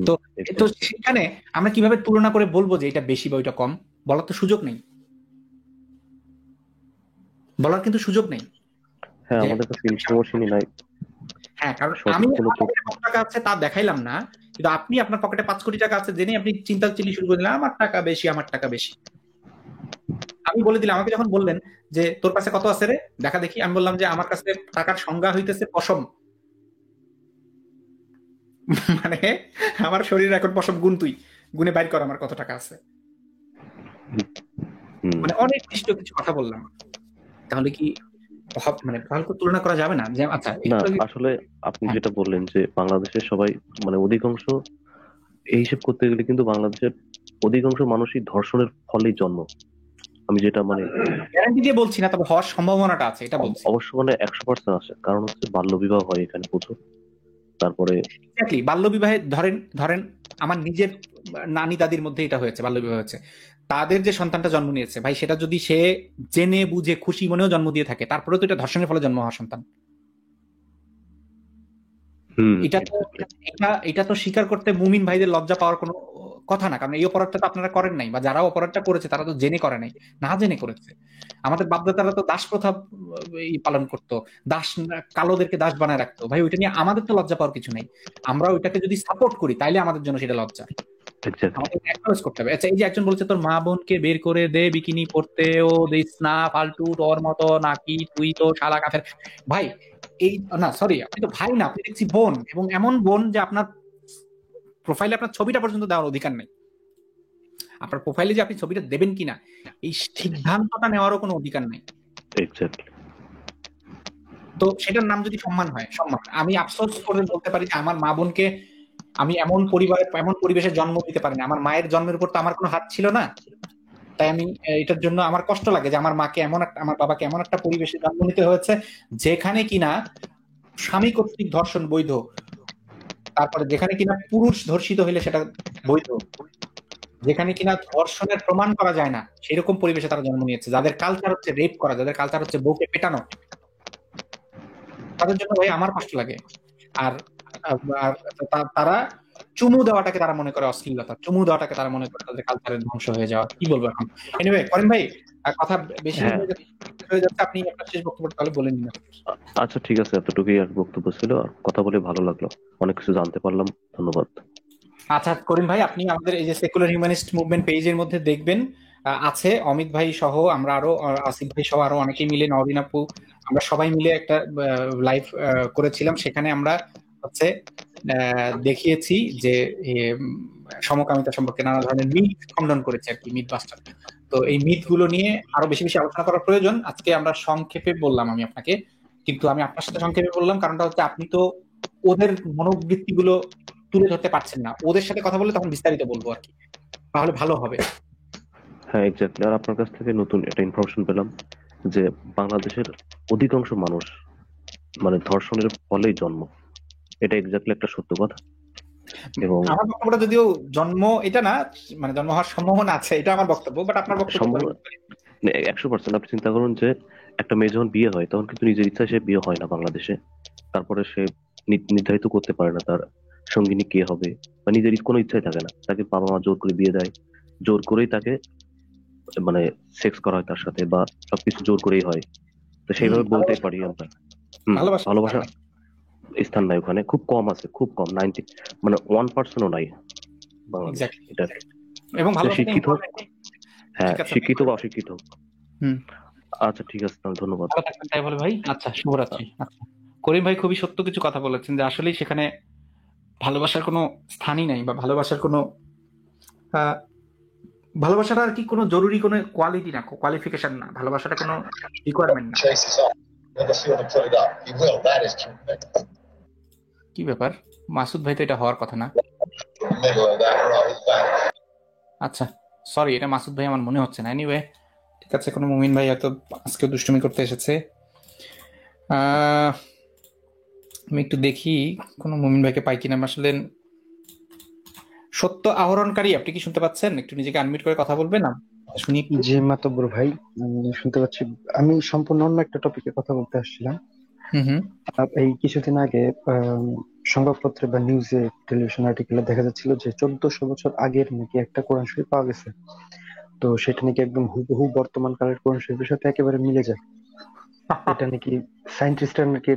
Speaker 1: তো তো সেখানে আমরা কিভাবে তুলনা করে বলবো যে এটা বেশি বা ওইটা কম? বলার তো সুযোগ নেই, বলার কিন্তু সুযোগ নেই।
Speaker 4: হ্যাঁ, আমাদের কাছে ইনফরমেশনই নাই।
Speaker 1: হ্যাঁ, কারণ আমি কত টাকা আছে তা দেখাইলাম না, কিন্তু আপনি আপনার পকেটে 5 কোটি টাকা আছে জেনে আপনি চিন্তা চিল্লি শুরু করে দিলেন আমার টাকা বেশি, আমার টাকা বেশি। আমি বলে দিলাম, আমাকে যখন বললেন যে তোর কাছে কত আছে রে দেখা দেখি, আমি বললাম যে আমার কাছে টাকার সংজ্ঞা হইতেছে পশম। মানে আমার শরীর এখন পশম, গুণ তুই গুনে বাইর কর আমার কত টাকা আছে। মানে অনেক নিশ্চিত কিছু কথা বললাম, তাহলে কি মানে ফালতু তুলনা করা যাবে না? যে আচ্ছা
Speaker 4: না, আসলে আপনি যেটা বললেন যে বাংলাদেশের সবাই, মানে অধিকাংশ, এই হিসেব করতে গেলে কিন্তু বাংলাদেশের অধিকাংশ মানুষই ধর্ষণের ফলেই জন্ম। আমি যেটা মানে
Speaker 1: গ্যারান্টি দিয়ে বলছি না, তবে হওয়ার সম্ভাবনাটা আছে এটা বলছি।
Speaker 4: অবশ্য মানে 100% আছে, কারণ হচ্ছে বাল্যবিবাহ হয় এখানে প্রচুর। তারপরে
Speaker 1: এক্স্যাক্টলি, বাল্যবিবাহে ধরেন আমার নিজের নানি দাদির মধ্যে এটা হয়েছে, বাল্যবিবাহ হয়েছে, তাদের যে সন্তানটা জন্ম নিয়েছে ভাই, সেটা যদি সে জেনে বুঝে খুশি মনেও জন্ম দিয়ে থাকে, তারপরে তো এটা ধর্ষণের ফলে জন্ম হওয়া সন্তান। এটা তো স্বীকার করতে মুমিন ভাইদের লজ্জা পাওয়ার কোনো কথা না, কারণ এই অপরাধটা তো আপনারা করেন নাই, বা যারা অপরাধটা করেছে তারা তো জেনে করে নাই, না জেনে করেছে। আমাদের বাপদাদারা তো দাস প্রথা পালন করতো, দাস, কালোদেরকে দাস বানায় রাখতো ভাই, ওইটা নিয়ে আমাদের তো লজ্জা পাওয়ার কিছু নেই। আমরা ওইটাকে যদি সাপোর্ট করি তাইলে আমাদের জন্য সেটা লজ্জা, আমাদের অ্যাকনলেজ করতে হবে। আচ্ছা, এই যে একজন বলছে তোর মা বোনকে বের করে দে বিকিনি পড়তেও দিস না, ফালতু তোর মতো নাকি, তুই তো শালা কাফের। ভাই এই না, সরি, আপনি তো ভাই না, আপনি দেখছি বোন, এবং এমন বোন যে আপনার প্রোফাইলে আপনার ছবিটা পর্যন্ত দেওয়ার অধিকার নেই। আপনার প্রোফাইলে যে আপনি ছবিটা দেবেন কিনা এই সিদ্ধান্তটা নেওয়ারও কোনো অধিকার নেই। তো সেটার নাম যদি সম্মান হয়, সম্মান। আমি আফসোস করে বলতে পারি যে আমার মা বোনকে আমি এমন পরিবারে, এমন পরিবেশে জন্ম দিতে পারিনি, আমার মায়ের জন্মের উপর তো আমার কোনো হাত ছিল না। তাই আমি এটার জন্য আমার কষ্ট লাগে যে আমার মাকে এমন একটা, আমার বাবাকে এমন একটা পরিবেশে জন্ম নিতে হয়েছে যেখানে কিনা স্বামী কর্তৃক ধর্ষণ বৈধ, তারপরে যেখানে কিনা পুরুষ ধর্ষিত হইলে সেটা বৈধ, যেখানে কিনা ধর্ষণের প্রমাণ করা যায় না সেরকম পরিবেশে তারা জন্ম নিয়েছে, যাদের কালচার হচ্ছে রেপ করা, যাদের কালচার হচ্ছে বউকে পেটানো, তাদের জন্য ভাই আমার কষ্ট লাগে। আর আর তারা চুমু দেওয়াটাকে তারা মনে করে অশ্লীলতা, চুমু দেওয়াটাকে তারা মনে করে তাদের কালচারের ধ্বংস হয়ে যাওয়া। কি বলবো এখন? এনিওয়ে করিম ভাই, কথা বেশি
Speaker 4: হ্যাঁ
Speaker 1: হয়ে যাচ্ছে, আপনি আপনার শেষ বক্তব্য তাহলে বলে নিন।
Speaker 4: আচ্ছা ঠিক আছে, এতটুকুই আর বক্তব্য ছিল। আর কথা বলে ভালো লাগলো, অনেক কিছু জানতে পারলাম। ধন্যবাদ।
Speaker 1: আচ্ছা করিম ভাই, আপনি আমাদের এই যে সেকুলার হিউম্যানিস্ট মুভমেন্ট পেজের মধ্যে দেখবেন আছে অমিত ভাই সহ, আমরা আরো আসিফ ভাই সহ আরো অনেকেই মিলে, নওরিন আপু, আমরা সবাই মিলে একটা লাইভ করেছিলাম। সেখানে আমরা হচ্ছে দেখিয়েছি যে সমকামিতা সম্পর্কে নানা ধরনের মিথ খণ্ডন করেছে আর কি, মিথ বাস্টার। তো এই মিথ গুলো নিয়ে আরো বেশি বেশি আলোচনা করার প্রয়োজন। আজকে আমরা সংক্ষেপে বললাম আমি আপনাকে, কিন্তু আমি আপনার সাথে সংক্ষেপে বললাম কারণটা হচ্ছে আপনি তো ওদের মনোবৃত্তি গুলো তুলে ধরতে পারছেন না। ওদের সাথে কথা বলে তখন বিস্তারিত বলবো আর কি, তাহলে ভালো হবে।
Speaker 4: হ্যাঁ এক্স্যাক্টলি। আর আপনার কাছ থেকে নতুন একটা ইনফরমেশন পেলাম যে বাংলাদেশের অধিকাংশ মানুষ মানে ধর্ষণের ফলেই জন্ম। এটা এক্স্যাক্টলি একটা সত্য কথা। এবং
Speaker 1: আমার বক্তব্যটা যদিও জন্ম এটা না, মানে জন্ম হওয়ার সম্ভাবনা আছে, এটা আমার বক্তব্য, বাট আপনার বক্তব্য
Speaker 4: সম্ভব 100%। আপনি চিন্তা করুন যে একটা মেয়ে যখন বিয়ে হয় তখন কিন্তু নিজের ইচ্ছায় সে বিয়ে হয় না বাংলাদেশে। তারপরে সে নির্ধারিত করতে পারে না তার সঙ্গিনী কে হবে, বা নিজের কোনো ইচ্ছাই থাকে না, তাকে বাবা মা জোর করে বিয়ে দেয়, জোর করেই তাকে মানে সেক্স করা হয় তার সাথে, বা সবকিছু জোর করেই হয়। তো সেইভাবে বলতেই পারি আমরা ভালোবাসা স্থান নাই ওখানে, খুব কম আছে, খুব কম, 90 মানে 1%ও নাই বাংলাদেশ। এটা
Speaker 1: এবং ভালো
Speaker 4: শিক্ষিত হোক, হ্যাঁ শিক্ষিত বা অশিক্ষিত হোক। আচ্ছা ঠিক আছে, তাহলে ধন্যবাদ।
Speaker 1: তাই বলে ভাই, আচ্ছা শুভরাত্রি। আচ্ছা করিম ভাই খুবই সত্য কিছু কথা বলেছেন, যে আসলেই সেখানে ভালোবাসার কোনো স্থানই নাই, বা ভালোবাসার কোনো ভালোবাসাটা আর কি কোনো জরুরি কোনো কোয়ালিটি না, কোয়ালিফিকেশন না, ভালোবাসাটা কোনো রিকোয়ারমেন্ট না। কি ব্যাপার মাসুদ ভাই, তো এটা হওয়ার কথা না। আচ্ছা সরি, এটা মাসুদ ভাই আমার মনে হচ্ছে না। এনিওয়ে ঠিক আছে, কোনো মুমিন ভাই হয়তো আজকে দুষ্টুমি করতে এসেছে। আমি একটু দেখি কোনো মুমিন ভাইকে পাই কিনা। আসলে সত্য আহরণকারী, আপনি কি শুনতে পাচ্ছেন? একটু নিজেকে আনমিউট করে কথা বলবেন না, শুনি।
Speaker 5: জি মাতব্বর ভাই, শুনতে পাচ্ছি। আমি সম্পূর্ণ অন্য একটা টপিকে কথা বলতে আসছিলাম। এই কিছুদিন আগে সংবাদপত্রে বা নিউজে, টেলিভিশন আর্টিকেলে দেখা যাচ্ছিল যে 1400 বছর আগের নাকি একটা কোরআন শরীফ পাওয়া গেছে। তো সেটা নাকি একদম হুবহু বর্তমান কালের কোরআন শরীফের সাথে একেবারে মিলে যায়। এটা নাকি সায়েন্টিস্টরা নাকি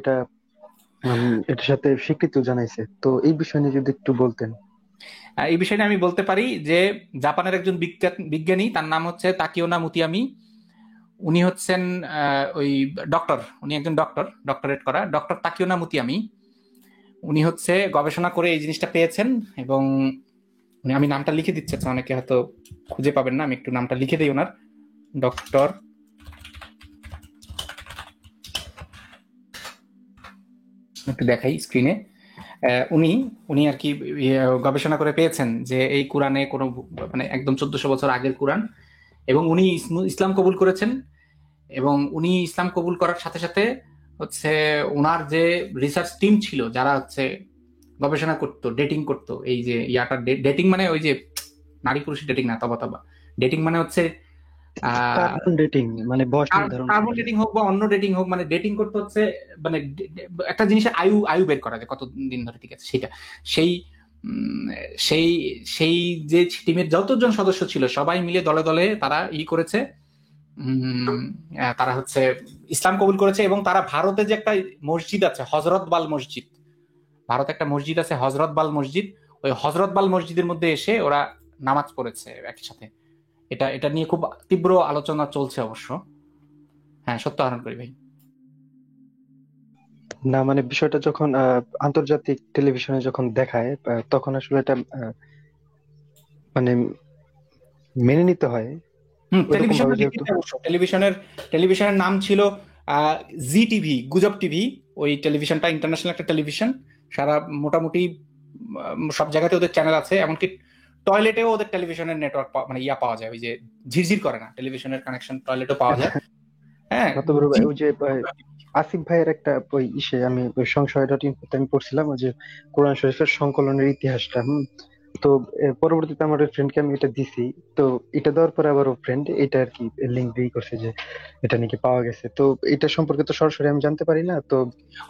Speaker 5: এটার সাথে স্বীকৃতিও জানাইছে। তো এই বিষয় নিয়ে যদি একটু বলতেন।
Speaker 1: এই বিষয়ে আমি বলতে পারি যে জাপানের একজন বিজ্ঞানী, তার নাম হচ্ছে তাকিওনা মুতিয়ামি। উনি হচ্ছেন ওই ডক্টর, উনি একজন ডক্টরেট করা ডক্টর তাকিওনা মুতিয়ামি। উনি হচ্ছে গবেষণা করে এই জিনিসটা পেয়েছেন, এবং আমি নামটা লিখে দিচ্ছি, অনেকে হয়তো খুঁজে পাবেন না, আমি একটু নামটা লিখে দিই ওনার। ডক্টর একটু দেখাই স্ক্রিনে। উনি আর কি গবেষণা করে পেয়েছেন যে এই কোরআনে কোনো মানে একদম 1400 বছর আগের কোরআন, এবং উনি ইসলাম কবুল করেছেন। এবং উনি ইসলাম কবুল করার সাথে সাথে হচ্ছে ওনার যে রিসার্চ টিম ছিল, যারা হচ্ছে গবেষণা করতো, ডেটিং করতো, এই যে ইয়াটা ডেটিং মানে ওই যে নারী পুরুষের ডেটিং না, তবা ডেটিং মানে হচ্ছে
Speaker 5: ডেটিং মানে বয়স নির্ধারণ,
Speaker 1: কার্বন ডেটিং হোক বা অন্য ডেটিং হোক, মানে ডেটিং করতে হচ্ছে মানে একটা জিনিসের আয়ু বের করা যায় কত দিন ধরে, ঠিক আছে, সেটা সেই সেই সেই যে টিমের যতজন সদস্য ছিল সবাই মিলে দলে দলে তারা করেছে, তারা হচ্ছে ইসলাম কবুল করেছে। এবং তারা ভারতে যে একটা মসজিদ আছে হজরতবাল মসজিদ, ভারতে একটা মসজিদ আছে হজরতবাল মসজিদ, ওই হজরতবাল মসজিদের মধ্যে এসে ওরা নামাজ পড়েছে একই সাথে। এটা নিয়ে খুব তীব্র আলোচনা চলছে অবশ্য। হ্যাঁ সত্য আহরণ করি ভাই।
Speaker 5: না মানে বিষয়টা যখন আন্তর্জাতিক টেলিভিশনে যখন দেখায় তখন আসলে এটা মানে মেনে নিতে হয়।
Speaker 1: টেলিভিশনের নাম ছিল জি টিভি, গুজব টিভি। ওই টেলিভিশনটা ইন্টারন্যাশনাল একটা টেলিভিশন, সারা মোটামুটি সব জায়গাতে ওদের চ্যানেল আছে, এমনকি টয়লেটেও ওদের টেলিভিশনের নেটওয়ার্ক মানে পাওয়া যায়, ওই যে ঝিরঝির করে না টেলিভিশনের কানেকশন, টয়লেটও পাওয়া যায়। হ্যাঁ
Speaker 5: ওই যে আসিফ ভাইয়ের একটা ওই আমি ওই সংশয়.info-তে আমি পড়ছিলাম ওই যে কোরআন শরীফের সংকলনের ইতিহাসটা। তো পরবর্তীতে আমার ফ্রেন্ডকে আমি এটা দিছি। তো এটা দেওয়ার পরে আবার ও ফ্রেন্ড এটা আর কি লিঙ্ক দিয়ে করছে যে এটা নাকি পাওয়া গেছে। তো এটা সম্পর্কে তো সরাসরি আমি জানতে পারি না। তো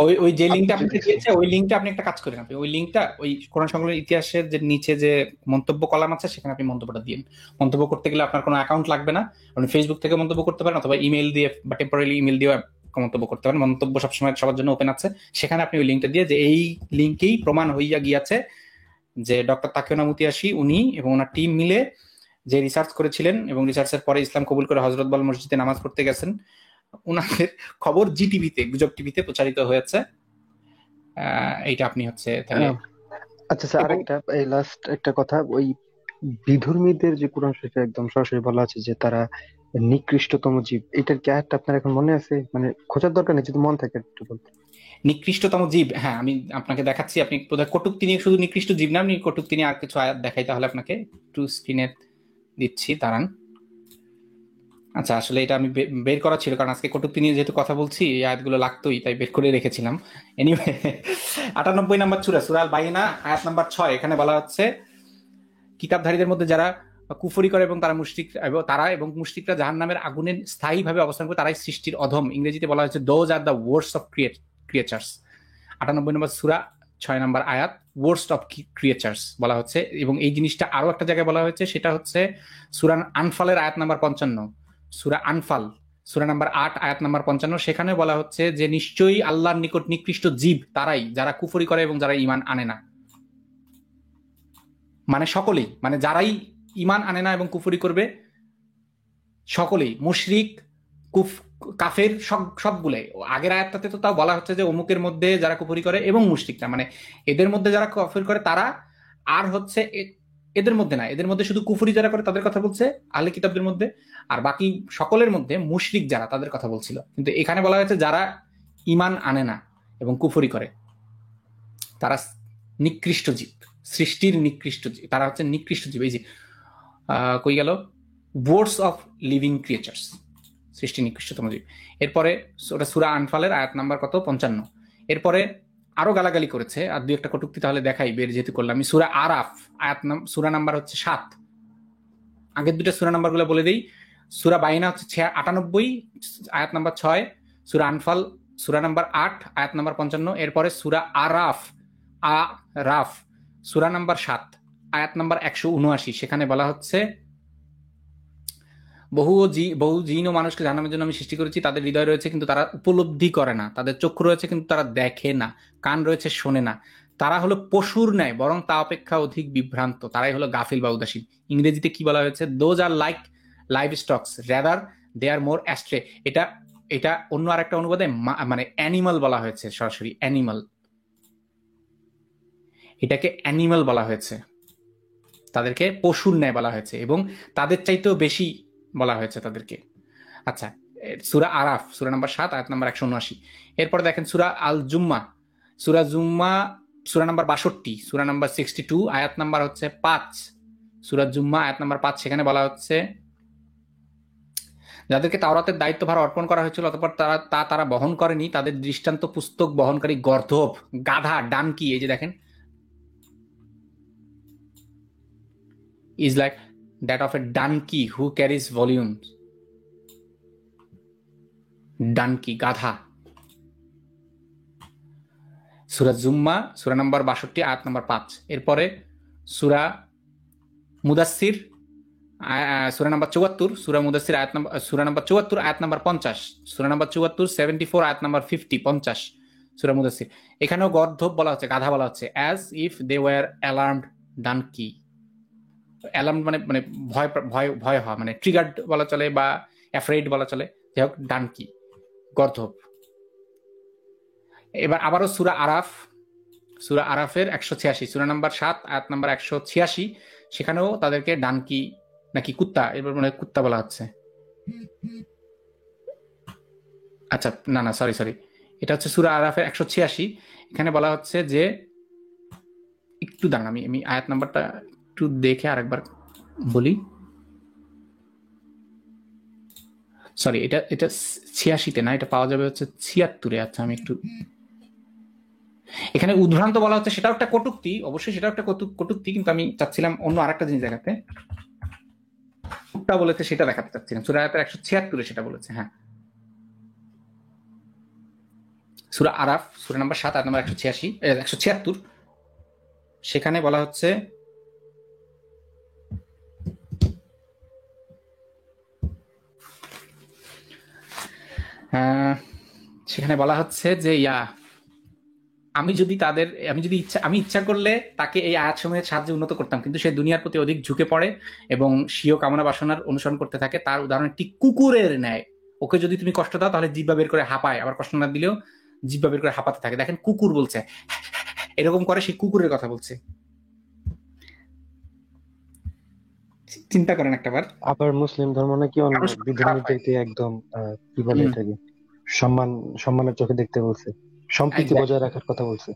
Speaker 1: ওই ওই যে
Speaker 5: আপনি
Speaker 1: লিঙ্কটা
Speaker 5: যদি
Speaker 1: আপনাকে দিয়েছে, ওই লিঙ্কটা আপনি একটা কাজ করেন, আপনি ওই লিঙ্কটা ওই কোরআন সংকলনের ইতিহাসের যে নিচে যে মন্তব্য কলাম আছে সেখানে আপনি মন্তব্যটা দিন। মন্তব্য করতে গেলে আপনার কোনো অ্যাকাউন্ট লাগবে না, আপনি ফেসবুক থেকে মন্তব্য করতে পারেন অথবা ইমেল দিয়ে বা টেম্পোরারি ইমেল দিয়ে মন্তব্য করতে পারেন। মন্তব্য সবসময় সবার জন্য ওপেন আছে। সেখানে আপনি ওই লিঙ্কটা দিয়ে যে এই লিঙ্কেই প্রমাণ হইয়া গিয়াছে যে ডক্টর তাকিউনা মুতিয়াসি উনি এবং ওনার টিম মিলে যে রিসার্চ করেছিলেন এবং রিসার্চের পরে ইসলাম কবুল করে হযরত বল মসজিদে নামাজ পড়তে গেছেন, ওনাদের খবর জি টিভিতে, গুজব টিভিতে প্রচারিত হয়েছে। এইটা আপনি হচ্ছে তাহলে।
Speaker 5: আচ্ছা স্যার, আরেকটা এই লাস্ট একটা কথা, ওই বিধর্মীদের যে কোরআন শরীফে একদম সরাসরি বলা আছে যে তারা নিকৃষ্টতম জীব, এটার কি আয়াতটা আপনার এখন মনে আছে? মানে খোঁজার দরকার নেই, যদি মন থাকে একটু বলতে।
Speaker 1: নিকৃষ্টতম জীব, হ্যাঁ আমি আপনাকে দেখাচ্ছি। আপনি কটূক্তি নিয়ে শুধু নিকৃষ্ট জীব না, আপনি কটূক্তি নিয়ে আর কিছু আয়াত দেখাই তাহলে আপনাকে একটু স্ক্রিনে দিচ্ছি, দাঁড়ান। আচ্ছা আসলে এটা আমি বের করা ছিল, কারণ আজকে কটূক্তি নিয়ে যেহেতু কথা বলছি এই আয়াতগুলো লাগতোই, তাই বের করে রেখেছিলাম। এনিওয়ে 98 নম্বর সূরা, সূরা আল বাইনা, আয়াত নাম্বার 6। এখানে বলা হচ্ছে কিতাবধারীদের মধ্যে যারা কুফরি করে এবং তারা এবং মুশরিকরা জাহান্নামের আগুনে স্থায়ীভাবে অবস্থান করে, তারাই সৃষ্টির অধম। ইংরেজিতে বলা হচ্ছে those are the worst of creatures. 98 নম্বর সূরা 6 নম্বর আয়াত, ওয়ার্স্ট অফ ক্রিয়েচার্স বলা হচ্ছে। এবং এই জিনিসটা আরো একটা জায়গায় বলা হয়েছে, সেটা হচ্ছে সূরা আনফালের আয়াত নাম্বার 55, সূরা আনফাল সূরা নাম্বার 8 আয়াত নাম্বার 55। সেখানে বলা হচ্ছে যে নিশ্চয়ই আল্লাহর নিকট নিকৃষ্ট জীব তারাই যারা কুফরি করে এবং যারা ঈমান আনে না। মানে সকলেই, মানে যারাই ঈমান আনে না এবং কুফরি করবে সকলেই, মুশরিক কাফের সবগুলাই। আগের আয়াতটাতে তো তাও বলা হচ্ছে যে অমুকের মধ্যে যারা কুফরি করে এবং মুশরিকরা, মানে এদের মধ্যে যারা কাফের করে তারা, আর হচ্ছে এদের মধ্যে না, এদের মধ্যে শুধু কুফরি যারা করে তাদের কথা বলছে আহলে কিতাবদের মধ্যে, আর বাকি সকলের মধ্যে মুশরিক যারা তাদের কথা বলছিল। কিন্তু এখানে বলা হয়েছে যারা ঈমান আনে না এবং কুফরি করে তারা নিকৃষ্ট জীব, সৃষ্টির নিকৃষ্ট জীব, তারা হচ্ছে নিকৃষ্ট জীব। এই যে কই গেল, ওয়ার্ডস অফ লিভিং ক্রিয়েচার্স, সৃষ্টি নিকৃষ্টতম জীব। এরপরে ওটা সূরা আনফালের আয়াত নাম্বার কত, 55। এরপরে আরো গালাগালি করেছে, আর দুই একটা কটূক্তি তাহলে দেখাই বের যেহেতু করলাম। আমি সূরা আরাফ সূরা নাম্বার হচ্ছে 7, আগের দুটো সূরা নাম্বার গুলো বলে দিই। সূরা বাইনা হচ্ছে 98 আয়াত নাম্বার 6, সূরা আনফাল সূরা নাম্বার 8 আয়াত নাম্বার 55। এরপরে সূরা আরাফ সূরা নাম্বার 7 আয়াত নাম্বার 179। সেখানে বলা হচ্ছে বহু জিন ও মানুষকে জানানোর জন্য আমি সৃষ্টি করেছি, তাদের হৃদয় রয়েছে কিন্তু তারা উপলব্ধি করে না, তাদের চক্ষু রয়েছে কিন্তু তারা দেখে না, কান রয়েছে শোনে না, তারা হলো পশুর ন্যায় বরং তা অপেক্ষা অধিক বিভ্রান্ত, তারাই হলো গাফিল বা উদাসীন। ইংরেজিতে কি বলা হয়েছে, those are like live stocks rather they are more astray. এটা অন্য আরেকটা অনুবাদে মানে অ্যানিমাল বলা হয়েছে, সরাসরি অ্যানিমাল, এটাকে অ্যানিমাল বলা হয়েছে, তাদেরকে পশুর ন্যায় বলা হয়েছে এবং তাদের চাইতেও বেশি বলা হয়েছে তাদেরকে। আচ্ছা, সূরা আরাফ সূরা নাম্বার 7 আয়াত নাম্বার 179। এরপরে দেখেন সূরা আল জুম্মা, সূরা নাম্বার 62, সূরা নাম্বার 62 আয়াত নাম্বার হচ্ছে 5, সূরা জুম্মা আয়াত নাম্বার 5। সেখানে বলা হচ্ছে যাদেরকে তাওরাতের দায়িত্বভার অর্পণ করা হয়েছিল অতঃপর তারা বহন করেনি, তাদের দৃষ্টান্ত পুস্তক বহনকারী গর্দভ, গাধা, ডানকি। এই যে দেখেন, is like that of a donkey who carries volumes. Donkey, গাধা। সূরা জুম্মা সূরা নাম্বার 62 আয়াত নাম্বার 5। এরপরে সূরা মুদাসসির সূরা নাম্বার 74, সূরা মুদাসসির সূরা নাম্বার 74 আয়াত নাম্বার 50, সূরা নাম্বার 74 74 আয়াত নাম্বার 50 50 সূরা মুদাসসির। এখানেও গর্দভ বলা হচ্ছে, গাধা বলা হচ্ছে, as if they were alarmed donkey। Alarm মানে মানে ভয় ভয় ভয় হওয়া, মানে ট্রিগার্ড বলা চলে বা অ্যাফ্রেড বলা চলে, যাই হোক ডানকি, গর্দভ। এবার আবারও সূরা আরাফের 186, সূরা নাম্বার 7 আয়াত নাম্বার 186। সেখানেও তাদেরকে ডানকি নাকি কুত্তা, এবার মনে হয় কুত্তা বলা হচ্ছে। আচ্ছা না সরি, এটা হচ্ছে সূরা আরাফের 186। এখানে বলা হচ্ছে যে, একটু দাঁড়ান আমি আয়াত নাম্বারটা একটু দেখে আরেকবার বলি। সরি, এটা এটা 86-তে না, এটা পাওয়া যাবে হচ্ছে 76-এ। আচ্ছা আমি একটু, এখানে উদ্ভ্রান্ত বলা হচ্ছে, সেটাও একটা কটূক্তি, অবশ্যই সেটাও একটা কটূক্তি, কিন্তু আমি চাচ্ছিলাম অন্য আরেকটা জিনিস দেখাতে। বলেছে সেটা দেখাতে চাচ্ছিলাম, সূরা আয়াতের 176-এ সেটা বলেছে। হ্যাঁ, সূরা আরাফ, সূরা নাম্বার 7, আয়াত নাম্বার 176, সেখানে বলা হচ্ছে সেখানে বলা হচ্ছে যে আমি যদি ইচ্ছা করলে তাকে এই আয়াতসমূহের সাহায্যে উন্নত করতাম, কিন্তু সে দুনিয়ার প্রতি অধিক ঝুঁকে পড়ে এবং স্বীয় কামনা বাসনার অনুসরণ করতে থাকে। তার উদাহরণ একটি কুকুরের ন্যায়। ওকে যদি তুমি কষ্ট দাও তাহলে জিহ্বা বের করে হাঁপায়, আবার কষ্ট না দিলেও জিহ্বা বের করে হাঁপাতে থাকে। দেখেন, কুকুর বলছে, এরকম করে, সেই কুকুরের কথা বলছে। চিন্তা করেন একটাবার।
Speaker 5: আবার মুসলিম ধর্ম নাকি অন্য বিধর্মীদেরকে একদম কি বলে এটাকে সম্মানের চোখে দেখতে বলছে, সম্প্রীতি বজায় রাখার কথা বলছে।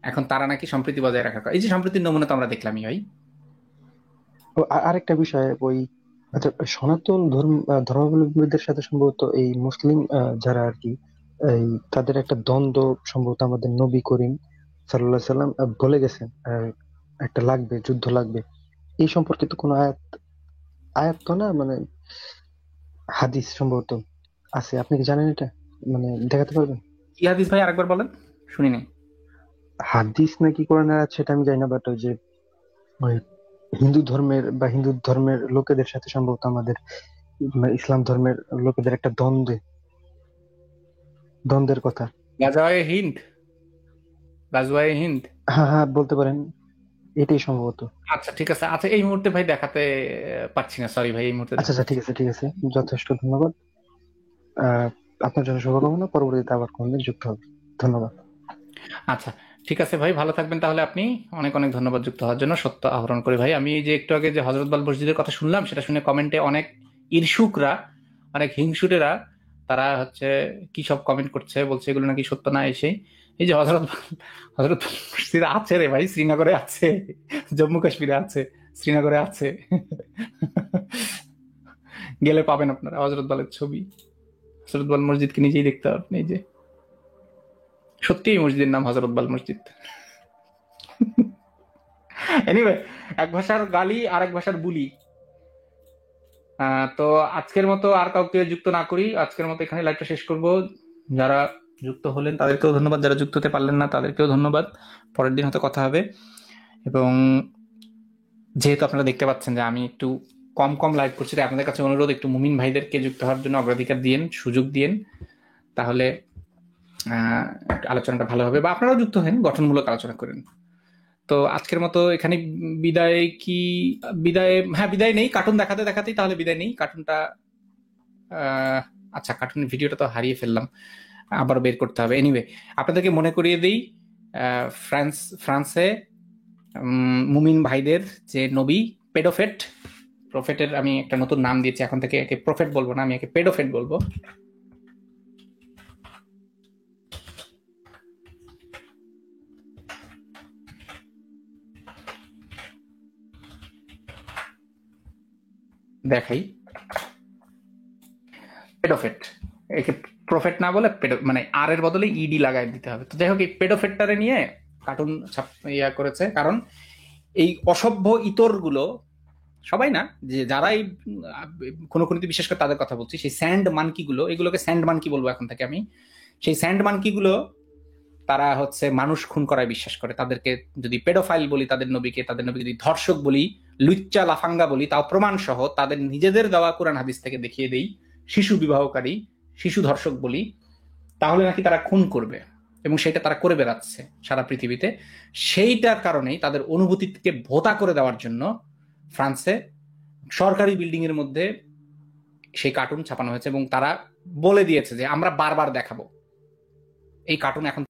Speaker 1: এখন তারা নাকি সম্প্রীতি বজায় রাখার কথা, এই যে সম্প্রীতির নমুনা তো আমরা দেখলামই ভাই।
Speaker 5: আরেকটা বিষয়, ওই আচ্ছা, সনাতন ধর্মাবলম্বীদের সাথে সম্ভবত এই মুসলিম যারা আর কি, এই তাদের একটা দ্বন্দ্ব সম্ভবত আমাদের নবী করিম সাল্লাল্লাহু আলাইহি সাল্লাম বলে গেছেন, একটা লাগবে, যুদ্ধ লাগবে। এই সম্পর্কে তো কোনো আয়াত তো না, মানে হাদিস সম্ভবত আছে। আপনি কি জানেন এটা? মানে দেখাতে পারবেন?
Speaker 1: কি হাদিস ভাই, আরেকবার বলেন, শুনিনি।
Speaker 5: হাদিস নাকি কোরআনের আয়াত সেটা আমি জানি না, বাট ওই যে ওই হিন্দু ধর্মের লোকেদের সাথে সম্ভবত আমাদের ইসলাম ধর্মের লোকেদের একটা দ্বন্দ্বের কথা।
Speaker 1: গাজওয়ে হিন্দ,
Speaker 5: হ্যাঁ বলতে পারেন, এটাই সম্ভবত।
Speaker 1: আচ্ছা ঠিক আছে। আচ্ছা, এই মুহূর্তে ভাই দেখাতে পারছি না, সরি ভাই, এই মুহূর্তে।
Speaker 5: আচ্ছা ঠিক আছে, যথেষ্ট ধন্যবাদ। আপনার জন্য শুভকামনা, পরবর্তীতে আবার কোনদিন যুক্ত হবে। ধন্যবাদ।
Speaker 1: আচ্ছা ঠিক আছে ভাই, ভালো থাকবেন তাহলে। আপনি অনেক অনেক ধন্যবাদ যুক্ত হওয়ার জন্য। সত্য আহরণ করে ভাই, আমি যে একটু আগে যে হযরতবাল মসজিদের কথা শুনলাম, সেটা শুনে কমেন্টে অনেক ঈর্ষুকরা, অনেক হিংসুটেরা, তারা হচ্ছে কি সব কমেন্ট করছে, বলছে এগুলো নাকি সত্য না। এই যে হযরত মসজিদ আছে রে ভাই, শ্রীনগরে আছে, জম্মু কাশ্মীরে আছে, শ্রীনগরে আছে, গেলে পাবেন আপনারা হযরতবালের ছবি। হযরতবাল মসজিদকে নিজেই দেখতে পাবেন। এই যে সত্যি এই মসজিদের নাম হযরতবাল মসজিদ। এনিওয়ে, এক ভাষার গালি আর এক ভাষার বুলি। তো আজকের মতো আর কাউকে যুক্ত না করি, আজকের মতো এখানে লাইভটা শেষ করব। যারা যুক্ত হলেন তাদেরকেও ধন্যবাদ, যারা যুক্ত হতে পারলেন না তাদেরকেও ধন্যবাদ। পরের দিন হয়তো কথা হবে। এবং যেহেতু আপনারা দেখতে পাচ্ছেন যে আমি একটু কম লাইভ করছি, তাই আপনাদের কাছে অনুরোধ, একটু মুমিন ভাইদেরকে যুক্ত হওয়ার জন্য অগ্রাধিকার দিন, সুযোগ দিন, তাহলে আলোচনাটা ভালো হবে। বা আপনারাও যুক্ত হন, গঠনমূলক আলোচনা করেন। তো আজকের মতো এখানে বিদায় নেই। কার্টুন দেখাতেই তাহলে বিদায় নেই। কার্টুনটা আচ্ছা, কার্টুনের ভিডিওটা তো হারিয়ে ফেললাম, আবার বের করতে হবে। এনিওয়ে, আপনাদেরকে মনে করিয়ে দিই, ফ্রান্সে মুমিন ভাইদের যে নবী প্রফেটের আমি একটা নতুন নাম দিয়েছি, এখন থেকে একে প্রফেট বলবো না, আমি একে পেডোফেট বলবো। দেখাই, পেডোফেট, একে প্রফেট না বলে মানে আর এর বদলে ইডি লাগাই দিতে হবে। তো যাই হোক, এই পেডোফেটটারে নিয়ে কার্টুন করেছে, কারণ এই অসভ্য ইতরগুলো, সবাই না, যে যারা এই খুনোখুনিতে বিশেষ করে তাদের কথা বলছি, সেই স্যান্ড মানকি গুলো, এগুলোকে স্যান্ড মানকি বলবো এখন থেকে আমি। সেই স্যান্ড মানকি গুলো তারা হচ্ছে মানুষ খুন করায় বিশ্বাস করে। তাদেরকে যদি পেডোফাইল বলি, তাদের নবীকে যদি ধর্ষক বলি, লুচ্চা লাফাঙ্গা বলি, তাও প্রমাণ সহ তাদের নিজেদের দেওয়া কোরআন হাদিস থেকে দেখিয়ে দেই, শিশু বিবাহকারী, শিশু ধর্ষক বলি, তাহলে নাকি তারা খুন করবে, এবং সেটা তারা করে বেড়াচ্ছে সারা পৃথিবীতে। সেইটার কারণেই তাদের অনুভূতিকে ভোতা করে দেওয়ার জন্য ফ্রান্সে সরকারি বিল্ডিং এর মধ্যে সেই কার্টুন ছাপানো হয়েছে, এবং তারা বলে দিয়েছে যে আমরা বারবার দেখাবো এই কার্টুন এখন